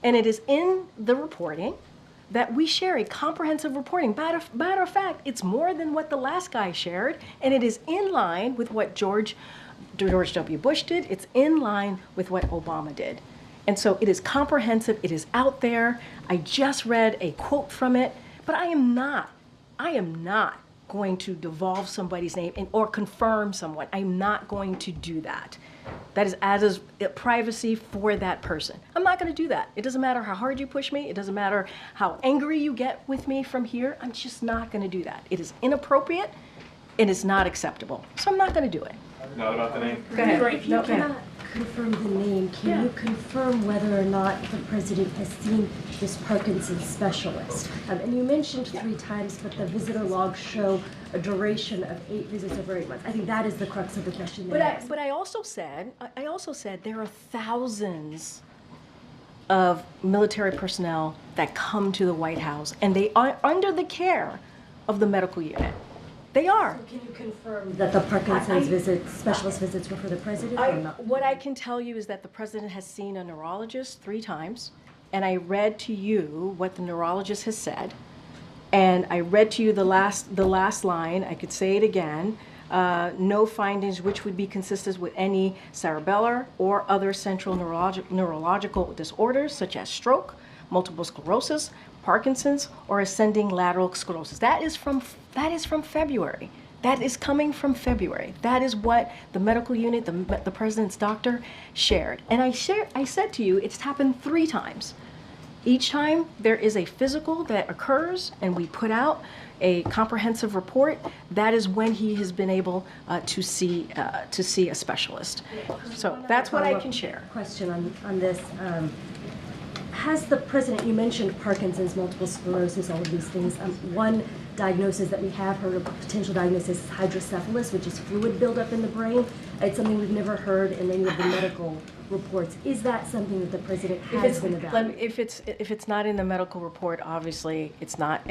And it is in the reporting that we share a comprehensive reporting. Matter of fact, it's more than what the last guy shared, and it is in line with what George W. Bush did. It's in line with what Obama did. And so it is comprehensive. It is out there. I just read a quote from it, but I am not going to devolve somebody's name or confirm someone. I'm not going to do that. That is as privacy for that person. I'm not going to do that. It doesn't matter how hard you push me. It doesn't matter how angry you get with me from here. I'm just not going to do that. It is inappropriate and it's not acceptable. So I'm not going to do it. Not about the name. Go ahead. If you cannot confirm the name, can you confirm whether or not the president has seen this Parkinson's specialist? And you mentioned 3 times, but the visitor logs show a duration of 8 visits over 8 months. I think that is the crux of the question. But I also said there are thousands of military personnel that come to the White House, and they are under the care of the medical unit. They are. So can you confirm that the Parkinson's specialist visits were for the president or not? What I can tell you is that the president has seen a neurologist 3 times, and I read to you what the neurologist has said, and I read to you the last line. I could say it again. No findings which would be consistent with any cerebellar or other central neurological disorders such as stroke, multiple sclerosis, Parkinson's, or ascending lateral sclerosis. That is from February. That is coming from February. That is what the medical unit, the president's doctor, shared. And I said to you, it's happened 3 times. Each time there is a physical that occurs, and we put out a comprehensive report. That is when he has been able to see a specialist. So that's what I can share. Question on this. Has the president, you mentioned Parkinson's, multiple sclerosis, all of these things. One diagnosis that we have heard of, potential diagnosis, is hydrocephalus, which is fluid buildup in the brain. It's something we've never heard in any of the medical reports. Is that something that the president has been evaluating? If it's not in the medical report, obviously it's not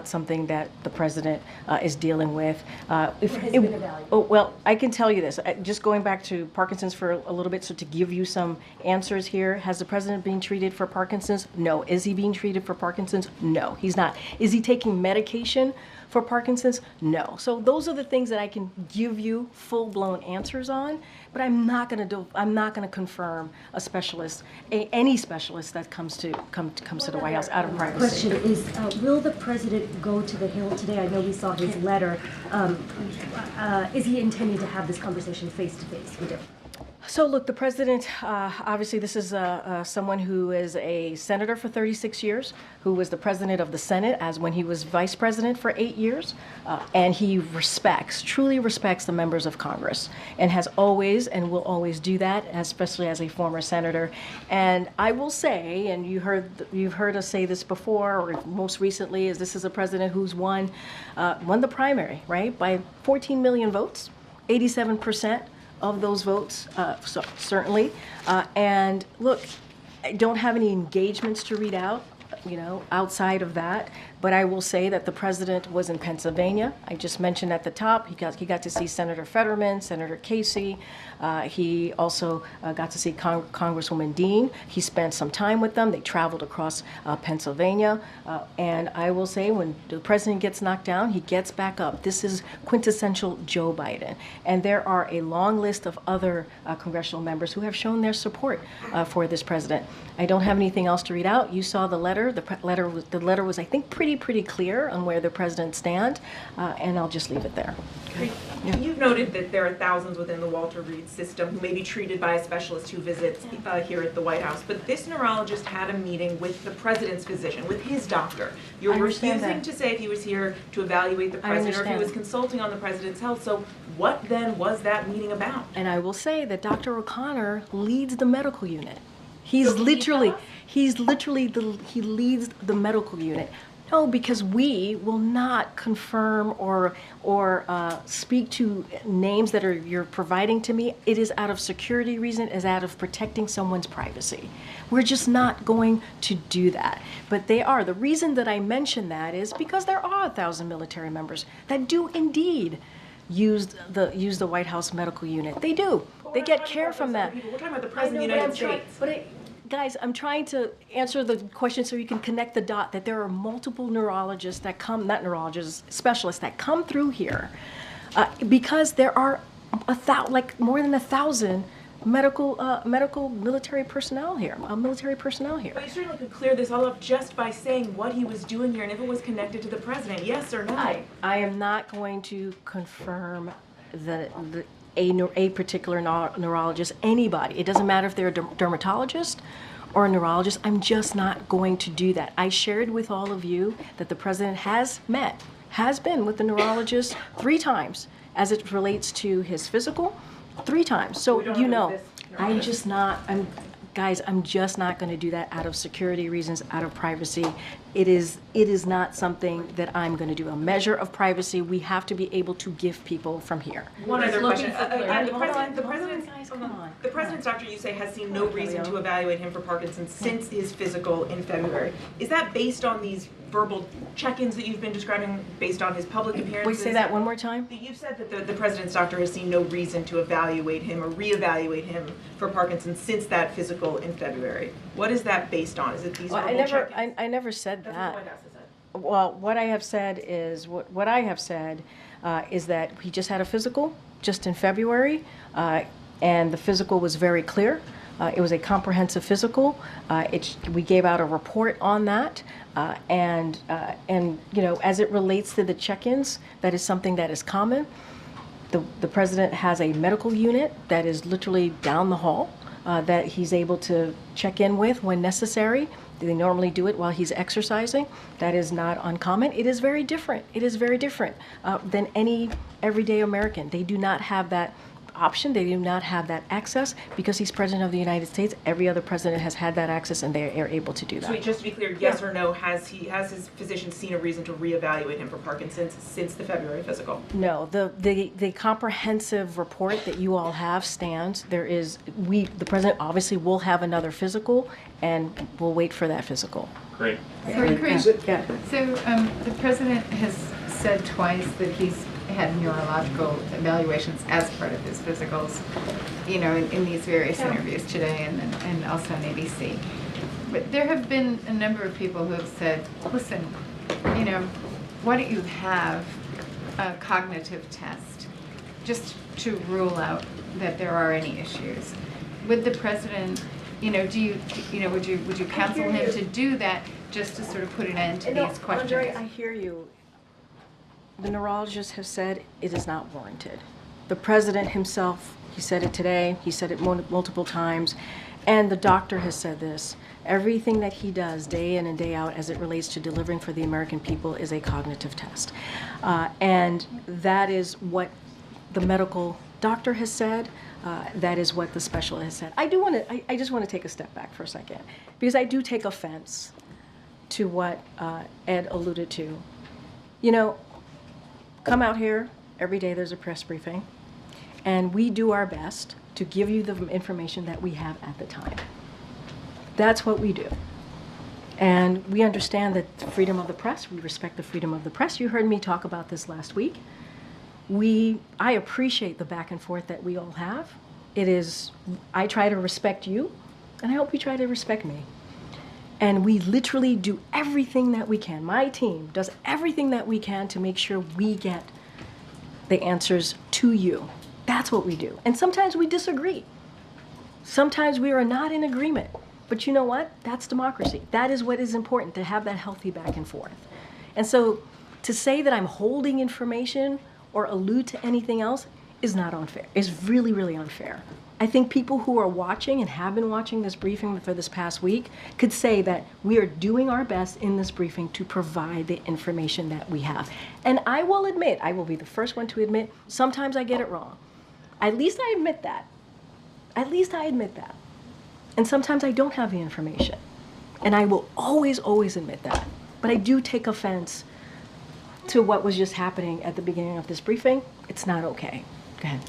something that the president is dealing with. Has been evaluated? Oh, well, I can tell you this. Just going back to Parkinson's for a little bit, so to give you some answers here, has the president been treated for Parkinson's? No. Is he being treated for Parkinson's? No, he's not. Is he taking medication for Parkinson's? No. So those are the things that I can give you full-blown answers on. but I'm not going to confirm a specialist, any specialist that comes to the White House out of privacy. Question is, will the president go to the Hill today? I know we saw his letter. Is he intending to have this conversation face to face with him? So look, the president, obviously this is someone who is a senator for 36 years, who was the president of the Senate as when he was vice president for 8 years, and he truly respects the members of Congress, and has always and will always do that, especially as a former senator. And I will say, and you've heard us say this before, or most recently, is this is a president who's won the primary, right, by 14 million votes, 87%. Of those votes, so certainly. And look, I don't have any engagements to read out, outside of that. But I will say that the president was in Pennsylvania. I just mentioned at the top, he got to see Senator Fetterman, Senator Casey. He also got to see Congresswoman Dean. He spent some time with them. They traveled across Pennsylvania. And I will say, when the president gets knocked down, he gets back up. This is quintessential Joe Biden. And there are a long list of other congressional members who have shown their support for this president. I don't have anything else to read out. You saw the letter. The letter was, I think, pretty clear on where the president stands, and I'll just leave it there. Okay. You've noted that there are thousands within the Walter Reed system who may be treated by a specialist who visits here at the White House, but this neurologist had a meeting with the president's physician, with his doctor. You're refusing to say if he was here to evaluate the president or if he was consulting on the president's health, so what then was that meeting about? And I will say that Dr. O'Connor leads the medical unit. He leads the medical unit. No, because we will not confirm or speak to names that you're providing to me. It is out of security reason, is out of protecting someone's privacy. We're just not going to do that. But they are. The reason that I mention that is because there are 1,000 military members that do indeed use the White House medical unit. They do. They get care from that. We're talking about the president of the United States. Guys, I'm trying to answer the question so you can connect the dot that there are multiple neurologists that come, not neurologists, specialists that come through here because there are more than 1,000 medical military personnel here. But you certainly could clear this all up just by saying what he was doing here and if it was connected to the president, yes or no? I am not going to confirm a particular neurologist, anybody. It doesn't matter if they're a dermatologist or a neurologist. I'm just not going to do that. I shared with all of you that the president has been with the neurologist 3 times as it relates to his physical, 3 times. So I'm just not going to do that out of security reasons, out of privacy. It is not something that I'm going to do. A measure of privacy we have to be able to give people from here. One other question. The president's doctor, you say, has seen no reason to evaluate him for Parkinson's since his physical in February. Is that based on these verbal check-ins that you've been describing, based on his public appearances? Wait, say that one more time. You've said that the president's doctor has seen no reason to evaluate him or reevaluate him for Parkinson's since that physical in February. What is that based on? Is it these verbal check-ins? I never said that. That's what the White House has said. Well, what I have said is that he just had a physical just in February, and the physical was very clear. It was a comprehensive physical. We gave out a report on that, and as it relates to the check-ins, that is something that is common. The president has a medical unit that is literally down the hall that he's able to check in with when necessary. They normally do it while he's exercising. That is not uncommon. It is very different. It is very different than any everyday American. They do not have that option. They do not have that access because he's president of the United States. Every other president has had that access, and they are able to do that. So just to be clear, yes or no, has his physician seen a reason to reevaluate him for Parkinson's since the February physical? No, the comprehensive report that you all have stands. The president obviously will have another physical, and we'll wait for that physical. Great. Sorry, Karine. So the president has said twice that he's had neurological evaluations as part of his physicals, in these various interviews today and also on ABC. But there have been a number of people who have said, listen, why don't you have a cognitive test just to rule out that there are any issues, would the president, would you counsel him to do that just to sort of put an end to these questions? Andre, I hear you. The neurologists have said it is not warranted. The president himself, he said it today, he said it multiple times, and the doctor has said this. Everything that he does day in and day out as it relates to delivering for the American people is a cognitive test. And that is what the medical doctor has said. That is what the specialist has said. I just want to take a step back for a second, because I do take offense to what Ed alluded to. Come out here, every day there's a press briefing, and we do our best to give you the information that we have at the time. That's what we do. And we understand that the freedom of the press, we respect the freedom of the press. You heard me talk about this last week. I appreciate the back and forth that we all have. I try to respect you, and I hope you try to respect me. And we literally do everything that we can. My team does everything that we can to make sure we get the answers to you. That's what we do. And sometimes we disagree. Sometimes we are not in agreement. But you know what? That's democracy. That is what is important, to have that healthy back and forth. And so to say that I'm holding information or allude to anything else is not unfair. It's really, really unfair. I think people who are watching and have been watching this briefing for this past week could say that we are doing our best in this briefing to provide the information that we have. And I will admit, I will be the first one to admit, sometimes I get it wrong. At least I admit that. At least I admit that. And sometimes I don't have the information. And I will always, always admit that. But I do take offense to what was just happening at the beginning of this briefing. It's not okay. Go ahead.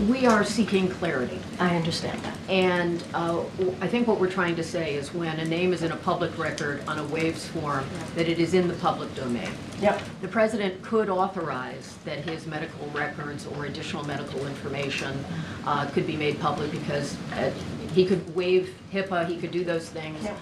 We are seeking clarity. I understand that. And I think what we're trying to say is when a name is in a public record on a WAVES form, that it is in the public domain. Yep. The president could authorize that his medical records or additional medical information could be made public, because he could waive HIPAA, he could do those things. Yep.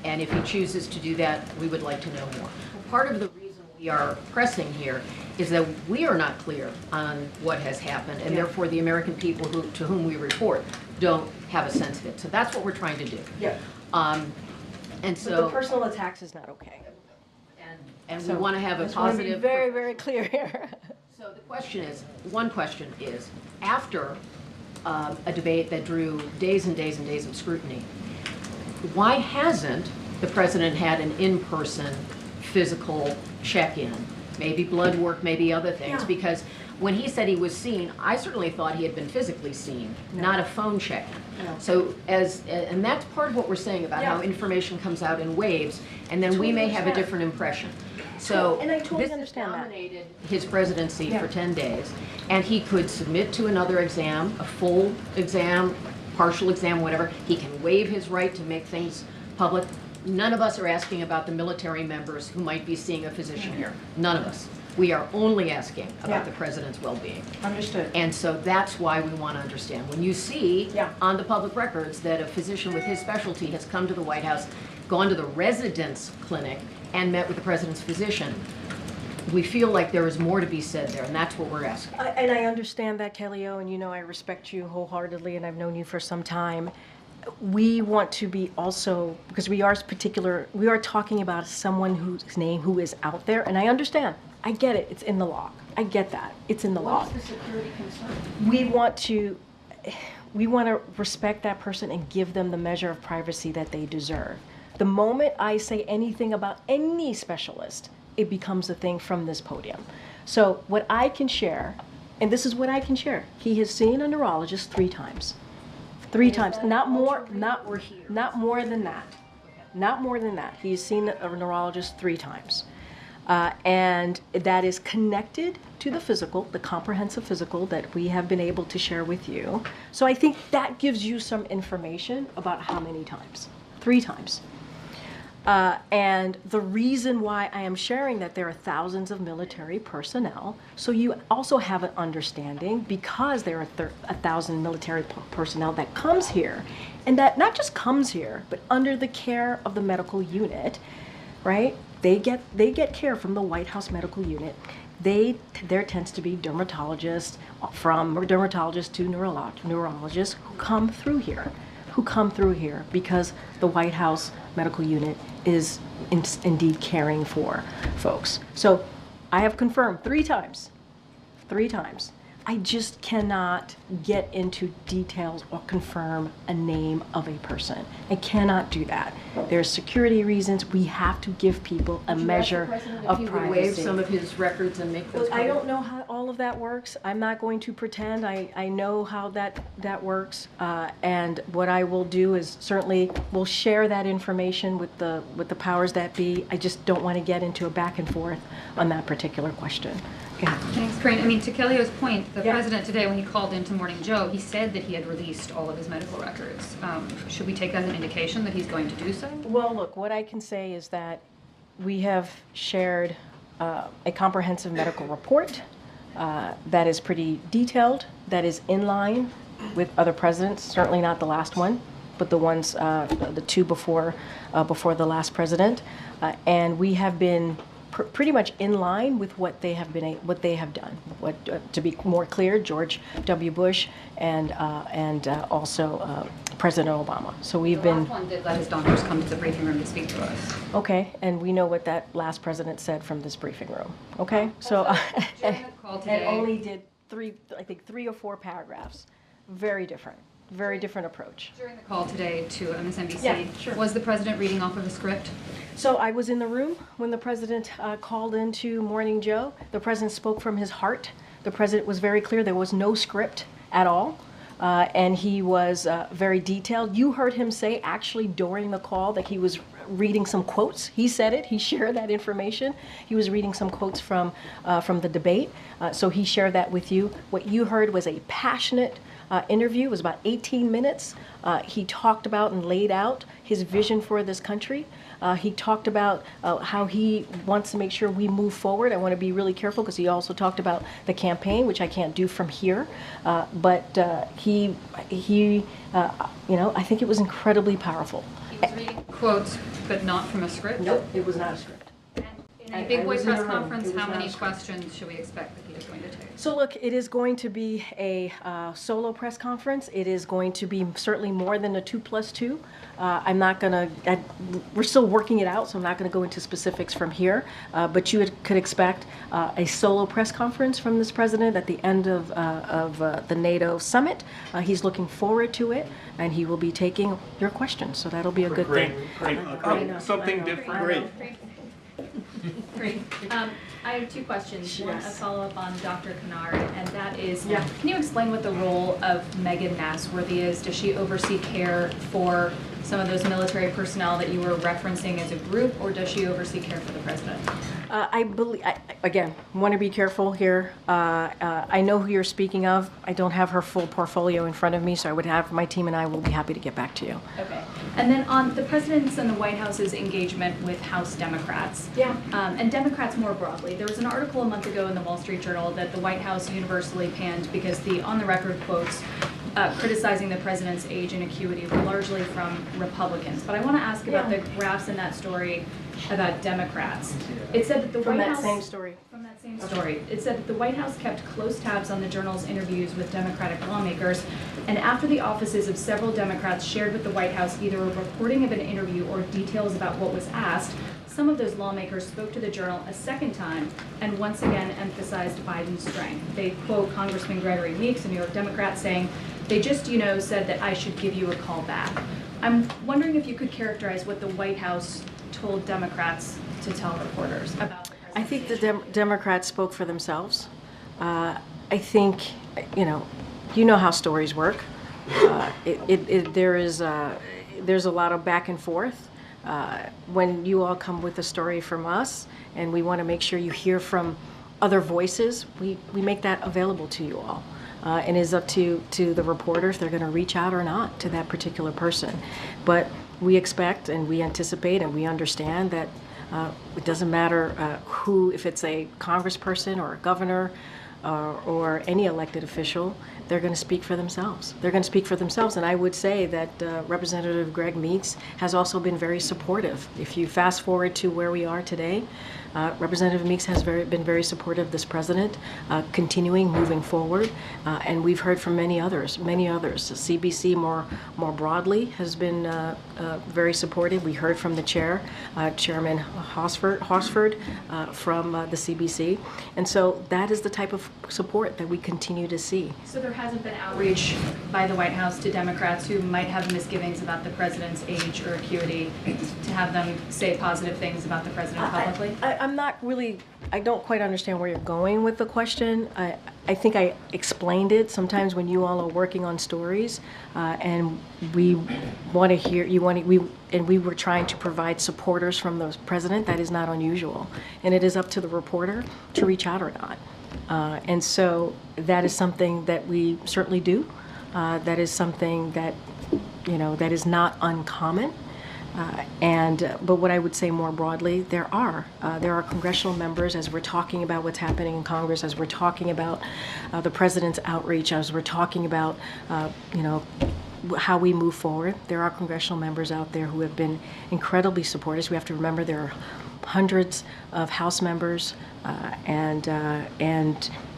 And if he chooses to do that, we would like to know more. Part of the reason we are pressing here is that we are not clear on what has happened, and therefore the American people to whom we report don't have a sense of it. So that's what we're trying to do. Yeah. And so But the personal attacks is not okay. And we want to have a I just want to be positive. very, very clear here. So the question is, one question is, after a debate that drew days and days and days of scrutiny, why hasn't the president had an in-person physical check-in? Maybe blood work, maybe other things, Yeah. because when he said he was seen, I certainly thought he had been physically seen, not a phone check-in. No. So and that's part of what we're saying about how information comes out in waves, and then we may have a different impression. So And I totally this understand that. dominated his presidency Yeah. for 10 days, and he could submit to another exam, a full exam, partial exam, whatever. He can waive his right to make things public. None of us are asking about the military members who might be seeing a physician here. None of us. We are only asking about Yeah. the president's well-being. Understood. And so that's why we want to understand. When you see Yeah. on the public records that a physician with his specialty has come to the White House, gone to the residence clinic, and met with the president's physician, we feel like there is more to be said there, and that's what we're asking. And I understand that, Kelly-O, and you know I respect you wholeheartedly, and I've known you for some time. We want to be also, because we are talking about someone whose name who is out there, and I understand. I get it. It's in the law. I get that. It's in the law. What's the security concern? We want to respect that person and give them the measure of privacy that they deserve. The moment I say anything about any specialist, it becomes a thing from this podium. So what I can share, and this is what I can share, he has seen a neurologist 3 times. 3 times, not more than that. Not more than that. He's seen a neurologist 3 times. And that is connected to the physical, the comprehensive physical that we have been able to share with you. So I think that gives you some information about how many times. 3 times. And the reason why I am sharing that there are thousands of military personnel, so you also have an understanding, because there are 1,000 military personnel that comes here, and that not just comes here, but under the care of the medical unit, right? They get care from the White House medical unit. there tends to be dermatologists, from dermatologists to neurologists who come through here because the White House medical unit is indeed caring for folks. So I have confirmed 3 times. I just cannot get into details or confirm a name of a person. I cannot do that. There's security reasons. We have to give people a measure of If he would privacy. waive some of his records and make those. I don't know how all of that works. I'm not going to pretend I know how that works. And what I will do is certainly will share that information with the powers that be. I just don't want to get into a back and forth on that particular question. Thanks, Karine. I mean, to Kelly's point, the president today, when he called into Morning Joe, he said that he had released all of his medical records. Should we take that as an indication that he's going to do so? Well, look, what I can say is that we have shared a comprehensive medical report that is pretty detailed, that is in line with other presidents, certainly not the last one, but the ones, the 2 before the last president. And we have been pretty much in line with what they have done. To be more clear, George W. Bush and also President Obama. So we've been. The last one did let his doctors come to the briefing room to speak to us. Okay, and we know what that last president said from this briefing room. Okay, so and only did 3 or 4 paragraphs. Very different approach. During the call today to MSNBC, Yeah, sure. was the president reading off of a script? So I was in the room when the president called into Morning Joe. The president spoke from his heart. The president was very clear. There was no script at all. And he was very detailed. You heard him say actually during the call that he was reading some quotes. He said it. He shared that information. He was reading some quotes from the debate. So he shared that with you. What you heard was a passionate interview. It was about 18 minutes. He talked about and laid out his vision for this country. He talked about how he wants to make sure we move forward. I want to be really careful because he also talked about the campaign, which I can't do from here. But he I think it was incredibly powerful. He was reading quotes, but not from a script? Nope, it was not a script. In a big boy press conference, how many questions should we expect that he is going to take? So look, it is going to be a solo press conference. It is going to be certainly more than a 2+2. I'm not going to, we're still working it out, so I'm not going to go into specifics from here. But you could expect a solo press conference from this president at the end of the NATO summit. He's looking forward to it, and he will be taking your questions. So that'll be a good thing. Something different. Great. Great. I have 2 questions. One, a follow-up on Dr. Kennard, and that is, Yeah. can you explain what the role of Megan Nasworthy is? Does she oversee care for some of those military personnel that you were referencing as a group, or does she oversee care for the president? I believe, again, want to be careful here. I know who you're speaking of. I don't have her full portfolio in front of me, so I would have my team and I will be happy to get back to you. Okay. And then on the president's and the White House's engagement with House Democrats, and Democrats more broadly, there was an article a month ago in the Wall Street Journal that the White House universally panned because the on-the-record quotes criticizing the president's age and acuity were largely from Republicans. But I want to ask about the graphs in that story about Democrats. It said that the From White that House, same story. From that same story. It said that the White House kept close tabs on the Journal's interviews with Democratic lawmakers, and after the offices of several Democrats shared with the White House either a recording of an interview or details about what was asked, some of those lawmakers spoke to the Journal a second time and once again emphasized Biden's strength. They quote Congressman Gregory Meeks, a New York Democrat, saying, "They just, said that I should give you a call back." I'm wondering if you could characterize what the White House told Democrats to tell reporters about the I think the Democrats spoke for themselves. I think, you know how stories work. There's a lot of back and forth. When you all come with a story from us, and we want to make sure you hear from other voices, we make that available to you all. And it's up to the reporters, they're going to reach out or not to that particular person. But we expect and we anticipate and we understand that it doesn't matter who, if it's a congressperson or a governor or any elected official, they're going to speak for themselves. They're going to speak for themselves, and I would say that Representative Greg Meeks has also been very supportive. If you fast forward to where we are today, Representative Meeks has been very supportive of this president, continuing, moving forward, and we've heard from many others. CBC more broadly has been very supportive. We heard from the chair, Chairman Hosford, from the CBC, and so that is the type of support that we continue to see. So there hasn't been outreach by the White House to Democrats who might have misgivings about the president's age or acuity to have them say positive things about the president publicly? I'm not really, I don't quite understand where you're going with the question. I think I explained it. Sometimes when you all are working on stories and we want to hear, we were trying to provide supporters from the president, that is not unusual. And it is up to the reporter to reach out or not. And so that is something that we certainly do. That is something that, that is not uncommon. But what I would say more broadly, there are congressional members, as we're talking about what's happening in Congress, as we're talking about the president's outreach, as we're talking about, how we move forward. There are congressional members out there who have been incredibly supportive. We have to remember there are hundreds of House members, and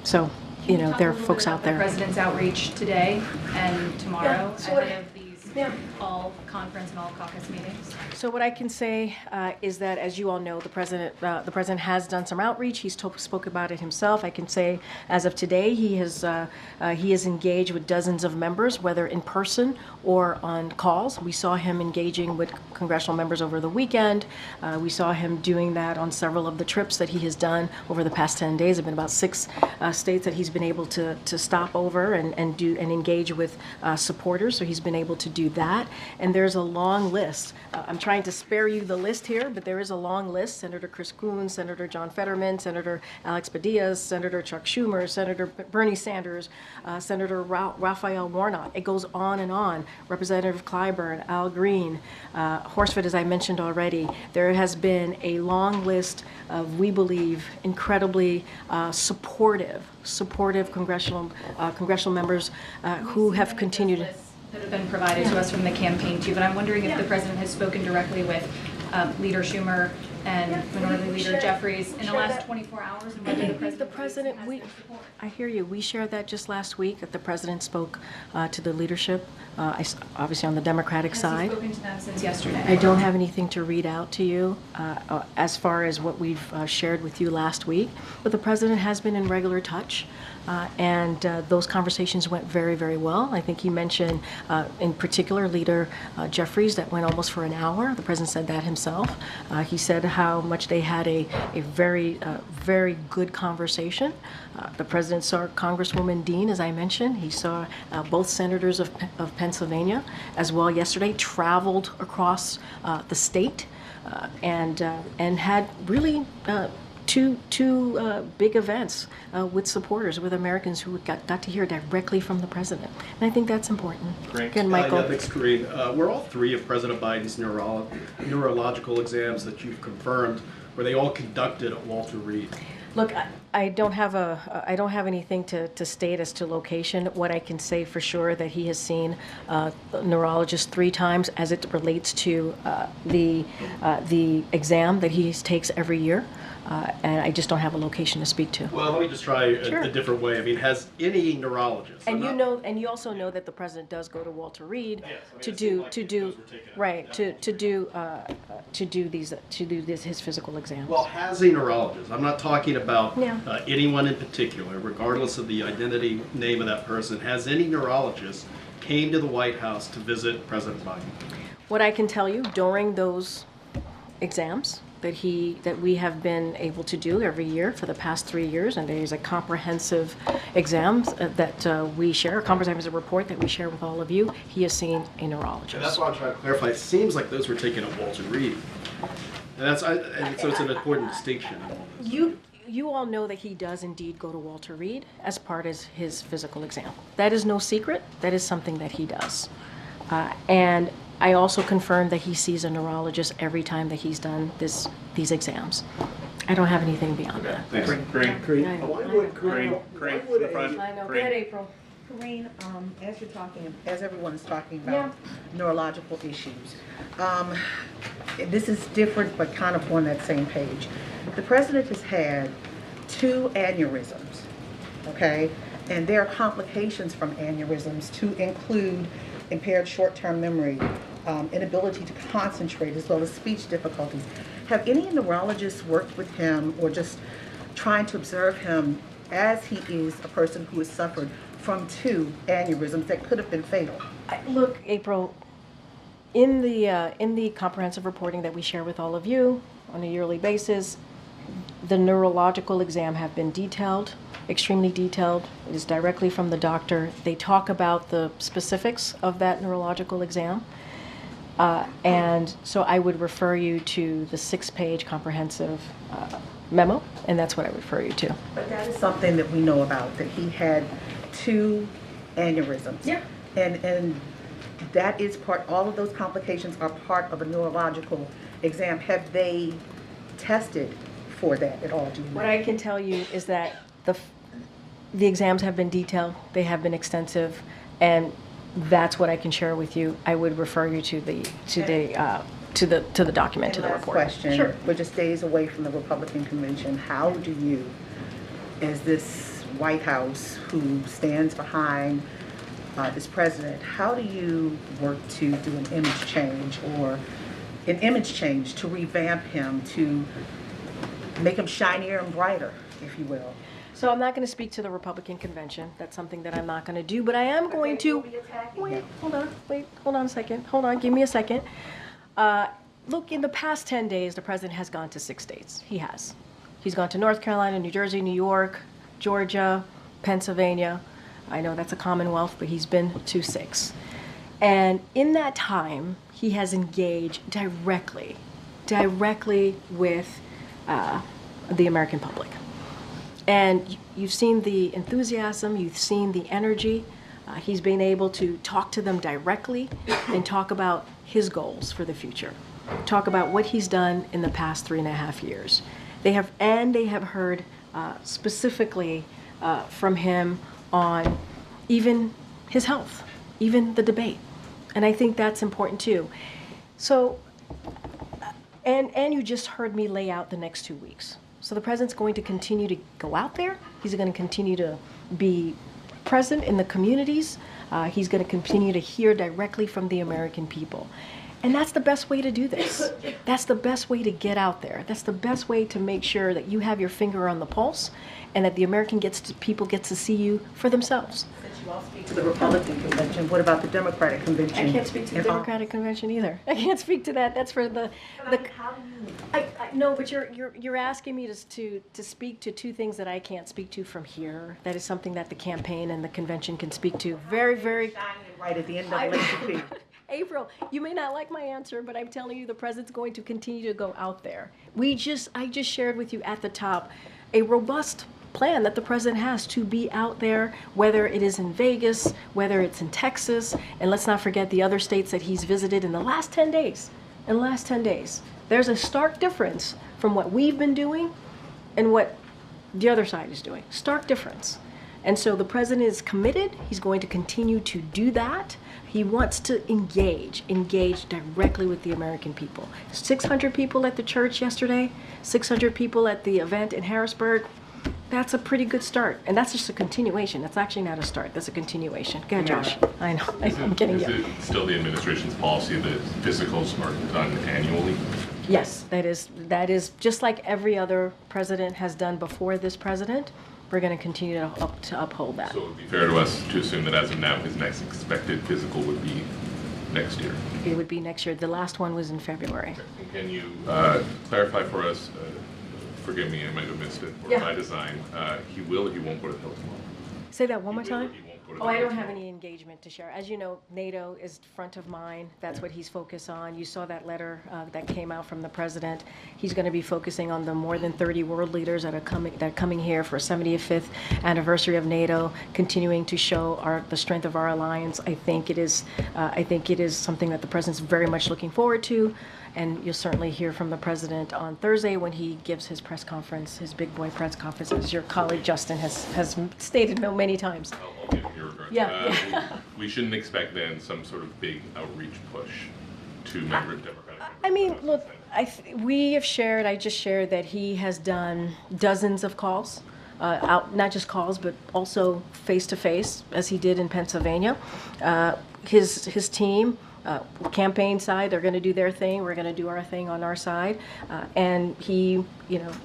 so, there are folks out there. The president's outreach today and tomorrow ahead of these all conference and all caucus meetings. So what I can say is that, as you all know, the president has done some outreach. He's spoke about it himself. I can say, as of today, he has engaged with dozens of members, whether in person or on calls. We saw him engaging with congressional members over the weekend. We saw him doing that on several of the trips that he has done over the past 10 days. There have been about 6 states that he's been able to stop over and engage with supporters. So he's been able to do that. And there's a long list. I'm trying to spare you the list here, but there is a long list. Senator Chris Coons, Senator John Fetterman, Senator Alex Padilla, Senator Chuck Schumer, Senator Bernie Sanders, Senator Raphael Warnock. It goes on and on. Representative Clyburn, Al Green, Horsford, as I mentioned already. There has been a long list of, we believe, incredibly supportive congressional members who have continued. That have been provided to us from the campaign too, but I'm wondering if the president has spoken directly with Leader Schumer and Minority Leader Jeffries in the last 24 hours, and whether the president I hear you. We shared that just last week, that the president spoke to the leadership, obviously on the Democratic side. Has he spoken to them since yesterday? I don't have anything to read out to you as far as what we've shared with you last week, but the president has been in regular touch. And those conversations went very, very well. I think he mentioned, in particular, Leader Jeffries, that went almost for an hour. The president said that himself. He said how much they had a very, very good conversation. The president saw Congresswoman Dean, as I mentioned. He saw both senators of Pennsylvania as well yesterday, traveled across the state, and had really two big events with supporters, with Americans who got to hear directly from the president. And I think that's important. Great. Again, Michael. Thanks, Karine. Were all 3 of President Biden's neurological exams that you've confirmed, were they all conducted at Walter Reed? Look, I don't have anything to state as to location. What I can say for sure that he has seen a neurologist 3 times as it relates to the exam that he takes every year. And I just don't have a location to speak to. Well, let me just try a different way. I mean, has any neurologist? And you also know that the president does go to Walter Reed to do his physical exams. Well, has a neurologist? I'm not talking about anyone in particular, regardless of the identity, name of that person. Has any neurologist came to the White House to visit President Biden? What I can tell you during those exams that we have been able to do every year for the past 3 years, and there's a comprehensive exams that we share, a comprehensive report that we share with all of you. He has seen a neurologist. And that's why I'm trying to clarify. It seems like those were taken at Walter Reed, and so it's an important distinction. You all know that he does indeed go to Walter Reed as part of his physical exam. That is no secret. That is something that he does, and I also confirmed that he sees a neurologist every time that he's done these exams. I don't have anything beyond that. Thanks. Karine. I know. Go ahead, April. Karine, as you're talking, as everyone is talking about neurological issues, this is different but kind of on that same page. The president has had 2 aneurysms, okay? And there are complications from aneurysms to include impaired short-term memory, inability to concentrate, as well as speech difficulties. Have any neurologists worked with him or just trying to observe him as he is a person who has suffered from 2 aneurysms that could have been fatal? Look, April, in the comprehensive reporting that we share with all of you on a yearly basis, the neurological exam have been detailed, extremely detailed. It is directly from the doctor. They talk about the specifics of that neurological exam. And so I would refer you to the 6-page comprehensive memo, and that's what I refer you to. But that is something that we know about, that he had 2 aneurysms. Yeah. And that is part, all of those complications are part of a neurological exam. Have they tested for that at all? Do you know? What I can tell you is that the exams have been detailed, they have been extensive, and that's what I can share with you. I would refer you to the document, to the Last report. question. Sure. We're just days away from the Republican convention. How do you, as this White House who stands behind this president, how do you work to do an image change to revamp him, to make him shinier and brighter, if you will? So I'm not going to speak to the Republican convention. That's something that I'm not going to do, but I am going to. Wait, hold on a second. Hold on, give me a second. Look, in the past 10 days, the president has gone to 6 states. He has. He's gone to North Carolina, New Jersey, New York, Georgia, Pennsylvania. I know that's a Commonwealth, but he's been to 6. And in that time, he has engaged directly with the American public. And you've seen the enthusiasm, you've seen the energy. He's been able to talk to them directly and talk about his goals for the future. Talk about what he's done in the past 3.5 years. They have heard specifically from him on even his health, even the debate. And I think that's important too. So, and you just heard me lay out the next 2 weeks. So the president's going to continue to go out there. He's going to continue to be present in the communities. He's going to continue to hear directly from the American people. And that's the best way to do this. That's the best way to get out there. That's the best way to make sure that you have your finger on the pulse and that the American people get to see you for themselves. Since you all speak to the Republican convention, what about the Democratic convention? I can't speak to the Democratic convention either. I can't speak to that. That's for the. No, but you're asking me to speak to 2 things that I can't speak to from here. That is something that the campaign and the convention can speak to. Very, very. Right at the end of the April, you may not like my answer, but I'm telling you the president's going to continue to go out there. I just shared with you at the top a robust plan that the president has to be out there, whether it is in Vegas, whether it's in Texas, and let's not forget the other states that he's visited in the last 10 days. In the last 10 days. There's a stark difference from what we've been doing and what the other side is doing. Stark difference. And so the president is committed. He's going to continue to do that. He wants to engage directly with the American people. 600 people at the church yesterday, 600 people at the event in Harrisburg. That's a pretty good start. And that's just a continuation. That's actually not a start. That's a continuation. Go ahead, Josh. I know. I'm kidding you. Is it still the administration's policy that physicals are done annually? Yes, that is just like every other president has done before this president. We're going to continue to uphold that. So it would be fair to us to assume that as of now, his next expected physical would be next year? It would be next year. The last one was in February. And can you clarify for us, forgive me, I might have missed it, or by design, he will or he won't go to the Hill tomorrow? Say that one more time. Oh, I don't have any engagement to share. As you know, NATO is front of mind. That's what he's focused on. You saw that letter that came out from the president. He's going to be focusing on the more than 30 world leaders that are coming here for 75th anniversary of NATO, continuing to show the strength of our alliance. I think it is something that the president's very much looking forward to. And you'll certainly hear from the president on Thursday when he gives his press conference, his big boy press conference, as your colleague Justin has stated many times. in your regard. Yeah. We shouldn't expect then some sort of big outreach push to member Democratic. I mean, look, I just shared that he has done dozens of calls, not just calls, but also face-to-face, as he did in Pennsylvania. His team, campaign side, they're going to do their thing. We're going to do our thing on our side. And he,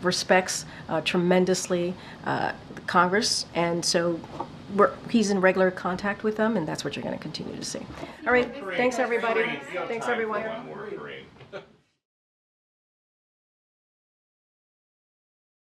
respects tremendously Congress. And so he's in regular contact with them, and that's what you're going to continue to see. All right. Thanks, everybody. Thanks, everyone.